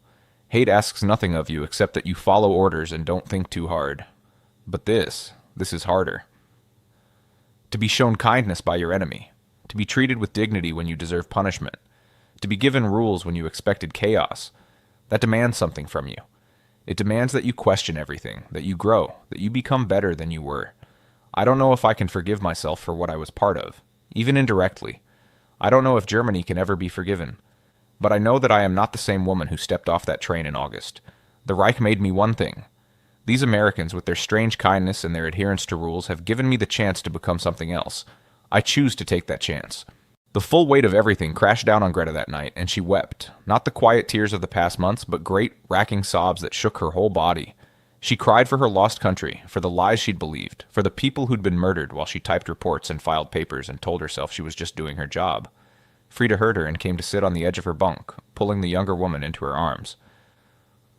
Hate asks nothing of you except that you follow orders and don't think too hard. But this is harder. To be shown kindness by your enemy. To be treated with dignity when you deserve punishment. To be given rules when you expected chaos. That demands something from you. It demands that you question everything, that you grow, that you become better than you were. I don't know if I can forgive myself for what I was part of, even indirectly. I don't know if Germany can ever be forgiven. But I know that I am not the same woman who stepped off that train in August. The Reich made me one thing. These Americans, with their strange kindness and their adherence to rules, have given me the chance to become something else. I choose to take that chance. The full weight of everything crashed down on Greta that night, and she wept. Not the quiet tears of the past months, but great, racking sobs that shook her whole body. She cried for her lost country, for the lies she'd believed, for the people who'd been murdered while she typed reports and filed papers and told herself she was just doing her job. Frida heard her and came to sit on the edge of her bunk, pulling the younger woman into her arms.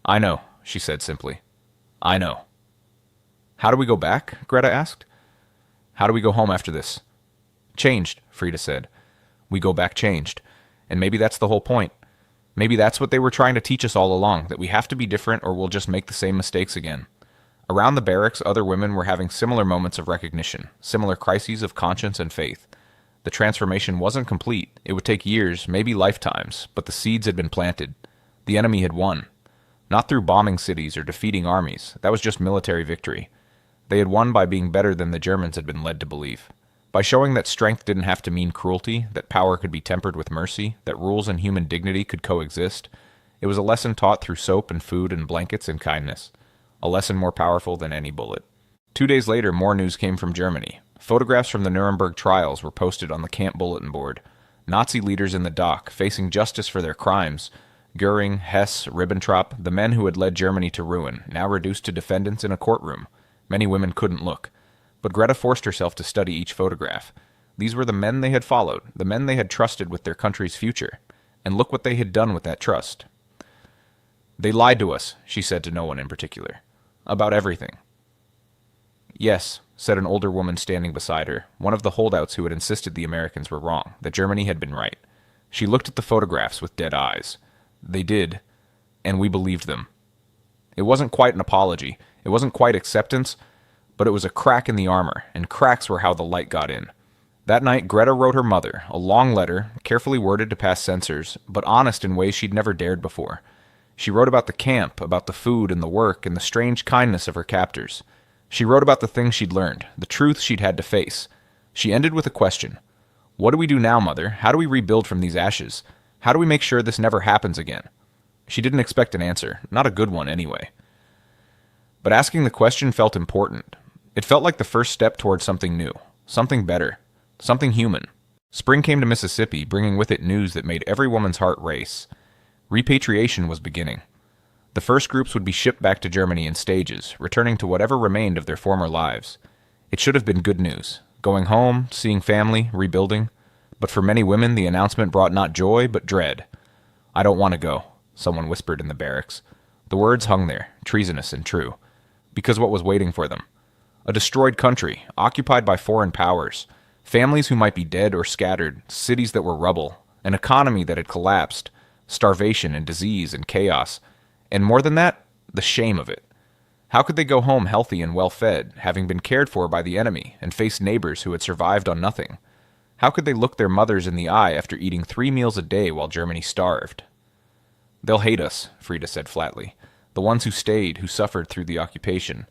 "I know," she said simply. "I know." "How do we go back?" Greta asked. "How do we go home after this?" "Changed," Frida said. "We go back changed. And maybe that's the whole point. Maybe that's what they were trying to teach us all along, that we have to be different or we'll just make the same mistakes again." Around the barracks, other women were having similar moments of recognition, similar crises of conscience and faith. The transformation wasn't complete. It would take years, maybe lifetimes, but the seeds had been planted. The enemy had won. Not through bombing cities or defeating armies. That was just military victory. They had won by being better than the Germans had been led to believe. By showing that strength didn't have to mean cruelty, that power could be tempered with mercy, that rules and human dignity could coexist. It was a lesson taught through soap and food and blankets and kindness. A lesson more powerful than any bullet. 2 days later, more news came from Germany. Photographs from the Nuremberg trials were posted on the camp bulletin board. Nazi leaders in the dock, facing justice for their crimes. Goering, Hess, Ribbentrop, the men who had led Germany to ruin, now reduced to defendants in a courtroom. Many women couldn't look. But Greta forced herself to study each photograph. These were the men they had followed, the men they had trusted with their country's future. And look what they had done with that trust. "They lied to us," she said to no one in particular. "About everything." "Yes," said an older woman standing beside her, one of the holdouts who had insisted the Americans were wrong, that Germany had been right. She looked at the photographs with dead eyes. "They did, and we believed them." It wasn't quite an apology, it wasn't quite acceptance, but it was a crack in the armor, and cracks were how the light got in. That night, Greta wrote her mother, a long letter, carefully worded to pass censors, but honest in ways she'd never dared before. She wrote about the camp, about the food and the work, and the strange kindness of her captors. She wrote about the things she'd learned, the truth she'd had to face. She ended with a question. "What do we do now, Mother? How do we rebuild from these ashes? How do we make sure this never happens again?" She didn't expect an answer, not a good one anyway. But asking the question felt important. It felt like the first step towards something new, something better, something human. Spring came to Mississippi, bringing with it news that made every woman's heart race. Repatriation was beginning. The first groups would be shipped back to Germany in stages, returning to whatever remained of their former lives. It should have been good news. Going home, seeing family, rebuilding. But for many women, the announcement brought not joy, but dread. "I don't want to go," someone whispered in the barracks. The words hung there, treasonous and true. Because what was waiting for them? A destroyed country, occupied by foreign powers, families who might be dead or scattered, cities that were rubble, an economy that had collapsed, starvation and disease and chaos, and more than that, the shame of it. How could they go home healthy and well-fed, having been cared for by the enemy, and face neighbors who had survived on nothing? How could they look their mothers in the eye after eating 3 meals a day while Germany starved? "They'll hate us," Frida said flatly. "The ones who stayed, who suffered through the occupation.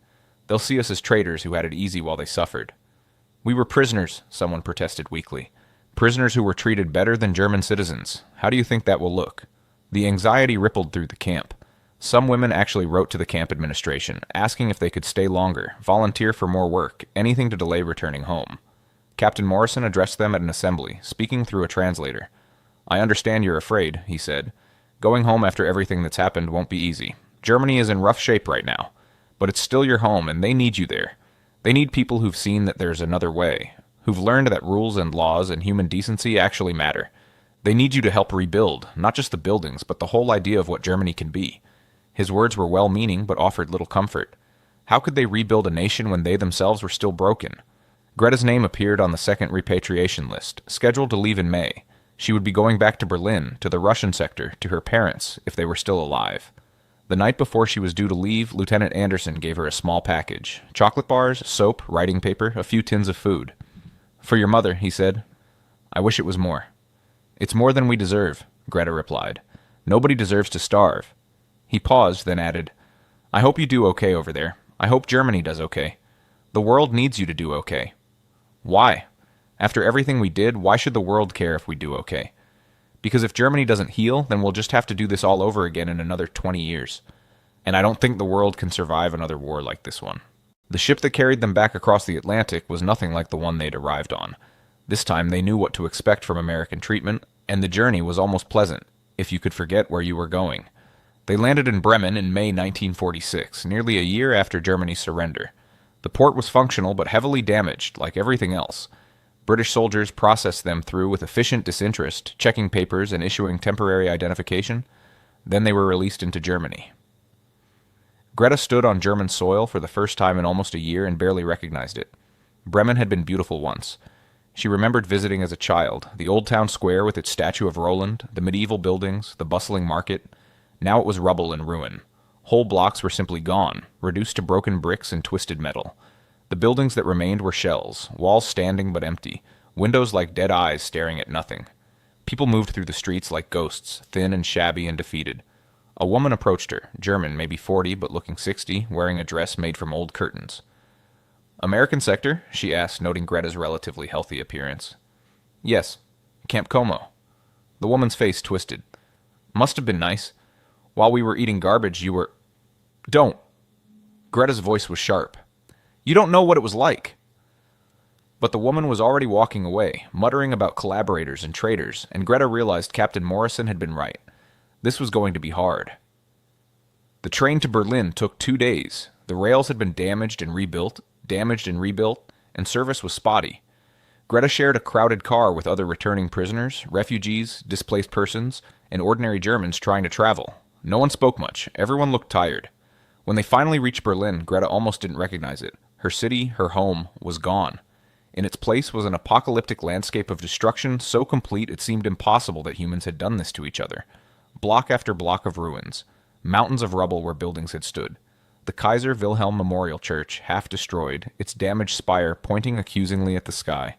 They'll see us as traitors who had it easy while they suffered." "We were prisoners," someone protested weakly. "Prisoners who were treated better than German citizens. How do you think that will look?" The anxiety rippled through the camp. Some women actually wrote to the camp administration, asking if they could stay longer, volunteer for more work, anything to delay returning home. Captain Morrison addressed them at an assembly, speaking through a translator. "I understand you're afraid," he said. "Going home after everything that's happened won't be easy. Germany is in rough shape right now. But it's still your home, and they need you there. They need people who've seen that there's another way, who've learned that rules and laws and human decency actually matter. They need you to help rebuild, not just the buildings, but the whole idea of what Germany can be." His words were well-meaning, but offered little comfort. How could they rebuild a nation when they themselves were still broken? Greta's name appeared on the second repatriation list, scheduled to leave in May. She would be going back to Berlin, to the Russian sector, to her parents, if they were still alive. The night before she was due to leave, Lieutenant Anderson gave her a small package. Chocolate bars, soap, writing paper, a few tins of food. "For your mother," he said. "I wish it was more." "It's more than we deserve," Greta replied. "Nobody deserves to starve." He paused, then added, "I hope you do okay over there. I hope Germany does okay. The world needs you to do okay." "Why? After everything we did, why should the world care if we do okay?" "Because if Germany doesn't heal, then we'll just have to do this all over again in another 20 years. And I don't think the world can survive another war like this one." The ship that carried them back across the Atlantic was nothing like the one they'd arrived on. This time they knew what to expect from American treatment, and the journey was almost pleasant, if you could forget where you were going. They landed in Bremen in May 1946, nearly a year after Germany's surrender. The port was functional but heavily damaged, like everything else. British soldiers processed them through with efficient disinterest, checking papers and issuing temporary identification. Then they were released into Germany. Greta stood on German soil for the first time in almost a year and barely recognized it. Bremen had been beautiful once. She remembered visiting as a child, the old town square with its statue of Roland, the medieval buildings, the bustling market. Now it was rubble and ruin. Whole blocks were simply gone, reduced to broken bricks and twisted metal. The buildings that remained were shells, walls standing but empty, windows like dead eyes staring at nothing. People moved through the streets like ghosts, thin and shabby and defeated. A woman approached her, German, maybe 40 but looking 60, wearing a dress made from old curtains. "American sector?" she asked, noting Greta's relatively healthy appearance. "Yes. Camp Como." The woman's face twisted. "Must have been nice. While we were eating garbage, you were—" "Don't!" Greta's voice was sharp. "You don't know what it was like." But the woman was already walking away, muttering about collaborators and traitors, and Greta realized Captain Morrison had been right. This was going to be hard. The train to Berlin took 2 days. The rails had been damaged and rebuilt, and service was spotty. Greta shared a crowded car with other returning prisoners, refugees, displaced persons, and ordinary Germans trying to travel. No one spoke much. Everyone looked tired. When they finally reached Berlin, Greta almost didn't recognize it. Her city, her home, was gone. In its place was an apocalyptic landscape of destruction so complete it seemed impossible that humans had done this to each other. Block after block of ruins. Mountains of rubble where buildings had stood. The Kaiser Wilhelm Memorial Church, half destroyed, its damaged spire pointing accusingly at the sky.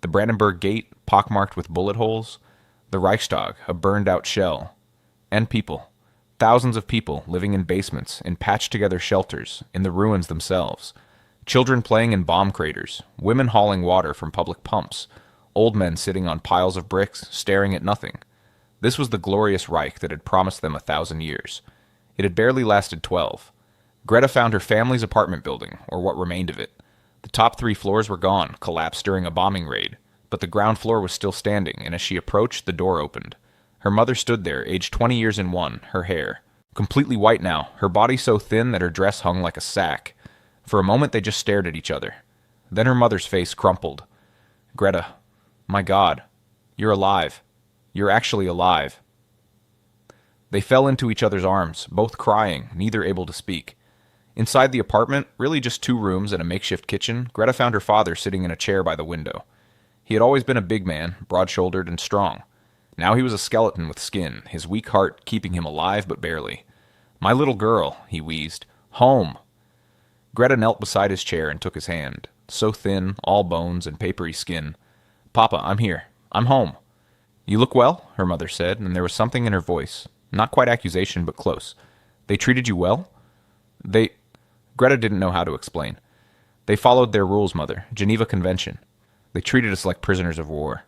The Brandenburg Gate, pockmarked with bullet holes. The Reichstag, a burned-out shell. And people. Thousands of people living in basements, in patched-together shelters, in the ruins themselves. Children playing in bomb craters, women hauling water from public pumps, old men sitting on piles of bricks, staring at nothing. This was the glorious Reich that had promised them 1,000 years. It had barely lasted 12. Greta found her family's apartment building, or what remained of it. The top 3 floors were gone, collapsed during a bombing raid, but the ground floor was still standing, and as she approached, the door opened. Her mother stood there, aged 20 years in one, her hair. Completely white now, her body so thin that her dress hung like a sack. For a moment they just stared at each other. Then her mother's face crumpled. "Greta, my God, you're alive. You're actually alive." They fell into each other's arms, both crying, neither able to speak. Inside the apartment, really just 2 rooms and a makeshift kitchen, Greta found her father sitting in a chair by the window. He had always been a big man, broad-shouldered and strong. Now he was a skeleton with skin, his weak heart keeping him alive but barely. "My little girl," he wheezed. "Home." Greta knelt beside his chair and took his hand. So thin, all bones and papery skin. "Papa, I'm here. I'm home." "You look well," her mother said, and there was something in her voice. Not quite accusation, but close. "They treated you well?" "They—" Greta didn't know how to explain. "They followed their rules, Mother. Geneva Convention. They treated us like prisoners of war."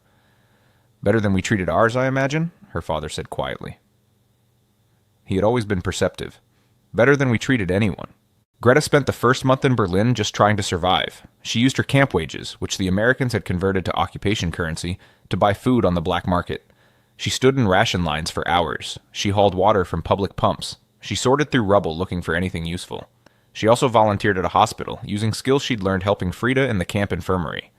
"Better than we treated ours, I imagine," her father said quietly. He had always been perceptive. "Better than we treated anyone." Greta spent the first month in Berlin just trying to survive. She used her camp wages, which the Americans had converted to occupation currency, to buy food on the black market. She stood in ration lines for hours. She hauled water from public pumps. She sorted through rubble looking for anything useful. She also volunteered at a hospital, using skills she'd learned helping Frida in the camp infirmary.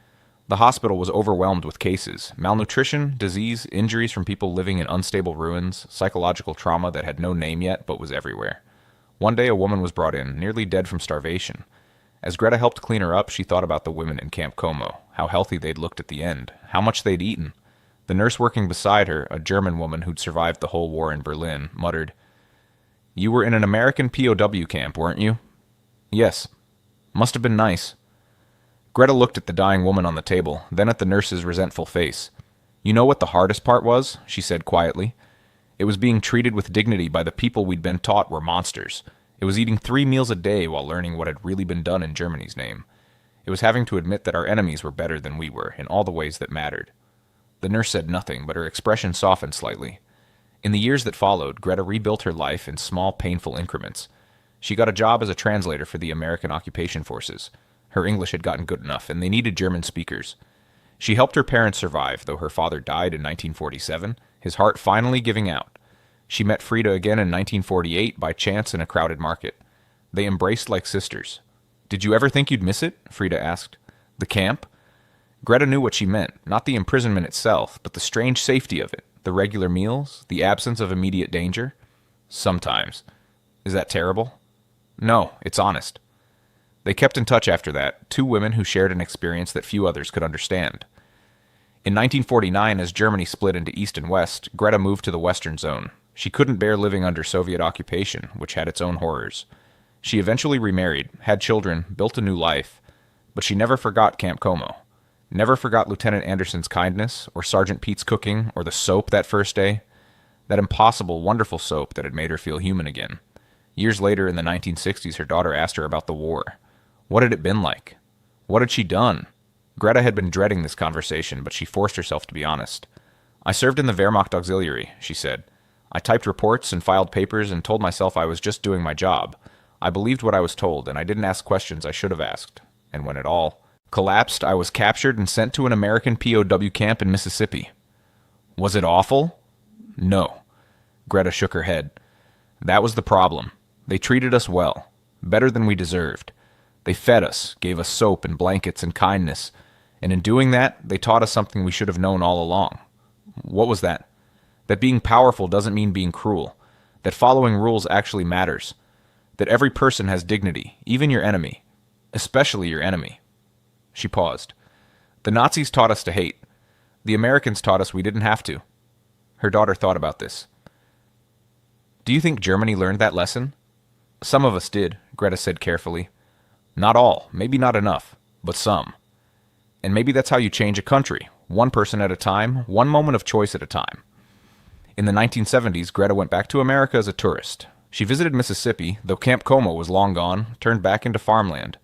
The hospital was overwhelmed with cases: malnutrition, disease, injuries from people living in unstable ruins, psychological trauma that had no name yet but was everywhere. One day a woman was brought in, nearly dead from starvation. As Greta helped clean her up, she thought about the women in Camp Como, how healthy they'd looked at the end, how much they'd eaten. The nurse working beside her, a German woman who'd survived the whole war in Berlin, muttered, "You were in an American POW camp, weren't you?" "Yes." "Must have been nice." Greta looked at the dying woman on the table, then at the nurse's resentful face. "You know what the hardest part was?" she said quietly. "It was being treated with dignity by the people we'd been taught were monsters. It was eating 3 meals a day while learning what had really been done in Germany's name. It was having to admit that our enemies were better than we were, in all the ways that mattered." The nurse said nothing, but her expression softened slightly. In the years that followed, Greta rebuilt her life in small, painful increments. She got a job as a translator for the American occupation forces. Her English had gotten good enough, and they needed German speakers. She helped her parents survive, though her father died in 1947, his heart finally giving out. She met Frida again in 1948 by chance in a crowded market. They embraced like sisters. "Did you ever think you'd miss it?" Frida asked. "The camp?" Greta knew what she meant, not the imprisonment itself, but the strange safety of it, the regular meals, the absence of immediate danger. "Sometimes." "Is that terrible?" "No, it's honest." They kept in touch after that, 2 women who shared an experience that few others could understand. In 1949, as Germany split into East and West, Greta moved to the Western Zone. She couldn't bear living under Soviet occupation, which had its own horrors. She eventually remarried, had children, built a new life, but she never forgot Camp Como. Never forgot Lieutenant Anderson's kindness, or Sergeant Pete's cooking, or the soap that first day. That impossible, wonderful soap that had made her feel human again. Years later, in the 1960s, her daughter asked her about the war. What had it been like? What had she done? Greta had been dreading this conversation, but she forced herself to be honest. "I served in the Wehrmacht auxiliary," she said. "I typed reports and filed papers and told myself I was just doing my job. I believed what I was told, and I didn't ask questions I should have asked. And when it all collapsed, I was captured and sent to an American POW camp in Mississippi." "Was it awful?" "No." Greta shook her head. "That was the problem. They treated us well. Better than we deserved. They fed us, gave us soap and blankets and kindness, and in doing that, they taught us something we should have known all along." "What was that?" "That being powerful doesn't mean being cruel. That following rules actually matters. That every person has dignity, even your enemy. Especially your enemy." She paused. "The Nazis taught us to hate. The Americans taught us we didn't have to." Her daughter thought about this. "Do you think Germany learned that lesson?" "Some of us did," Greta said carefully. "Not all, maybe not enough, but some. And maybe that's how you change a country, one person at a time, one moment of choice at a time." In the 1970s, Greta went back to America as a tourist. She visited Mississippi, though Camp Como was long gone, turned back into farmland.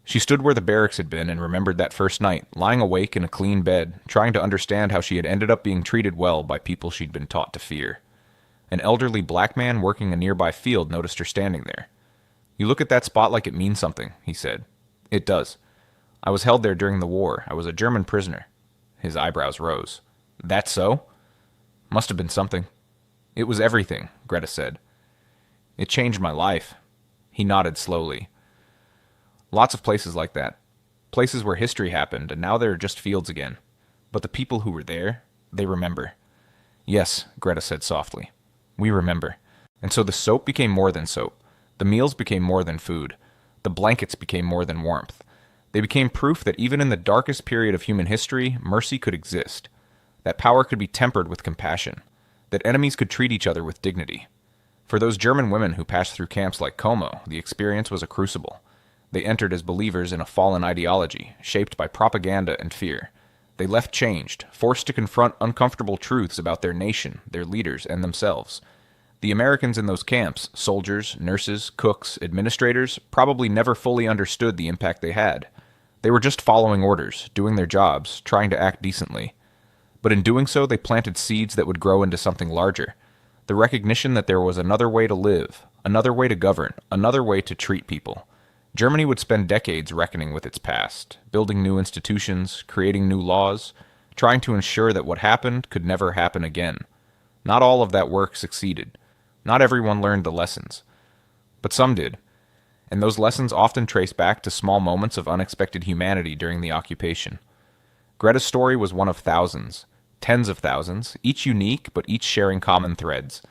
She stood where the barracks had been and remembered that first night, lying awake in a clean bed, trying to understand how she had ended up being treated well by people she'd been taught to fear. An elderly black man working a nearby field noticed her standing there. "You look at that spot like it means something," he said. "It does. I was held there during the war. I was a German prisoner." His eyebrows rose. "That so?" "Must have been something." "It was everything," Greta said. "It changed my life." He nodded slowly. "Lots of places like that. Places where history happened, and now there are just fields again. But the people who were there, they remember." "Yes," Greta said softly. "We remember." And so the soap became more than soap. The meals became more than food. The blankets became more than warmth. They became proof that even in the darkest period of human history, mercy could exist, that power could be tempered with compassion, that enemies could treat each other with dignity. For those German women who passed through camps like Como, the experience was a crucible. They entered as believers in a fallen ideology, shaped by propaganda and fear. They left changed, forced to confront uncomfortable truths about their nation, their leaders, and themselves. The Americans in those camps, soldiers, nurses, cooks, administrators, probably never fully understood the impact they had. They were just following orders, doing their jobs, trying to act decently. But in doing so, they planted seeds that would grow into something larger. The recognition that there was another way to live, another way to govern, another way to treat people. Germany would spend decades reckoning with its past, building new institutions, creating new laws, trying to ensure that what happened could never happen again. Not all of that work succeeded. Not everyone learned the lessons. But some did. And those lessons often trace back to small moments of unexpected humanity during the occupation. Greta's story was one of thousands, tens of thousands, each unique but each sharing common threads.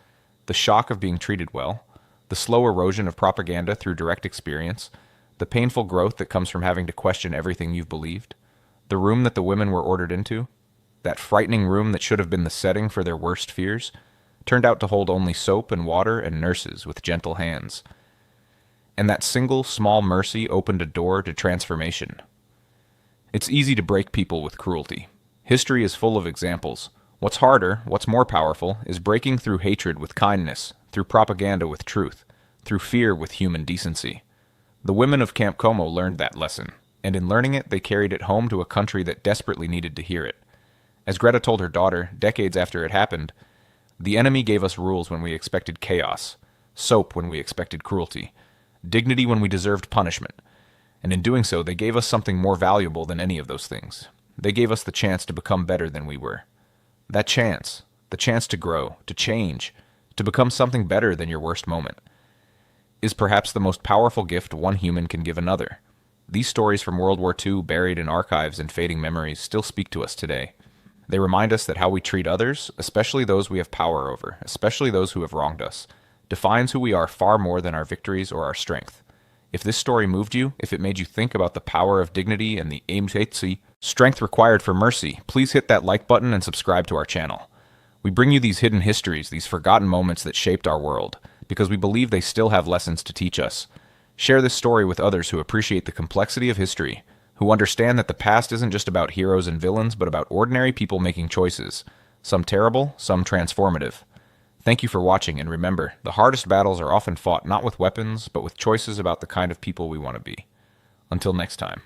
The shock of being treated well, the slow erosion of propaganda through direct experience, the painful growth that comes from having to question everything you've believed, the room that the women were ordered into, that frightening room that should have been the setting for their worst fears, turned out to hold only soap and water and nurses with gentle hands. And that single, small mercy opened a door to transformation. It's easy to break people with cruelty. History is full of examples. What's harder, what's more powerful, is breaking through hatred with kindness, through propaganda with truth, through fear with human decency. The women of Camp Como learned that lesson, and in learning it, they carried it home to a country that desperately needed to hear it. As Greta told her daughter, decades after it happened, "The enemy gave us rules when we expected chaos, soap when we expected cruelty, dignity when we deserved punishment, and in doing so, they gave us something more valuable than any of those things. They gave us the chance to become better than we were. That chance, the chance to grow, to change, to become something better than your worst moment, is perhaps the most powerful gift one human can give another." These stories from World War II, buried in archives and fading memories, still speak to us today. They remind us that how we treat others, especially those we have power over, especially those who have wronged us, defines who we are far more than our victories or our strength. If this story moved you, if it made you think about the power of dignity and the strength required for mercy, please hit that like button and subscribe to our channel. We bring you these hidden histories, these forgotten moments that shaped our world, because we believe they still have lessons to teach us. Share this story with others who appreciate the complexity of history, who understand that the past isn't just about heroes and villains, but about ordinary people making choices, some terrible, some transformative. Thank you for watching, and remember, the hardest battles are often fought not with weapons, but with choices about the kind of people we want to be. Until next time.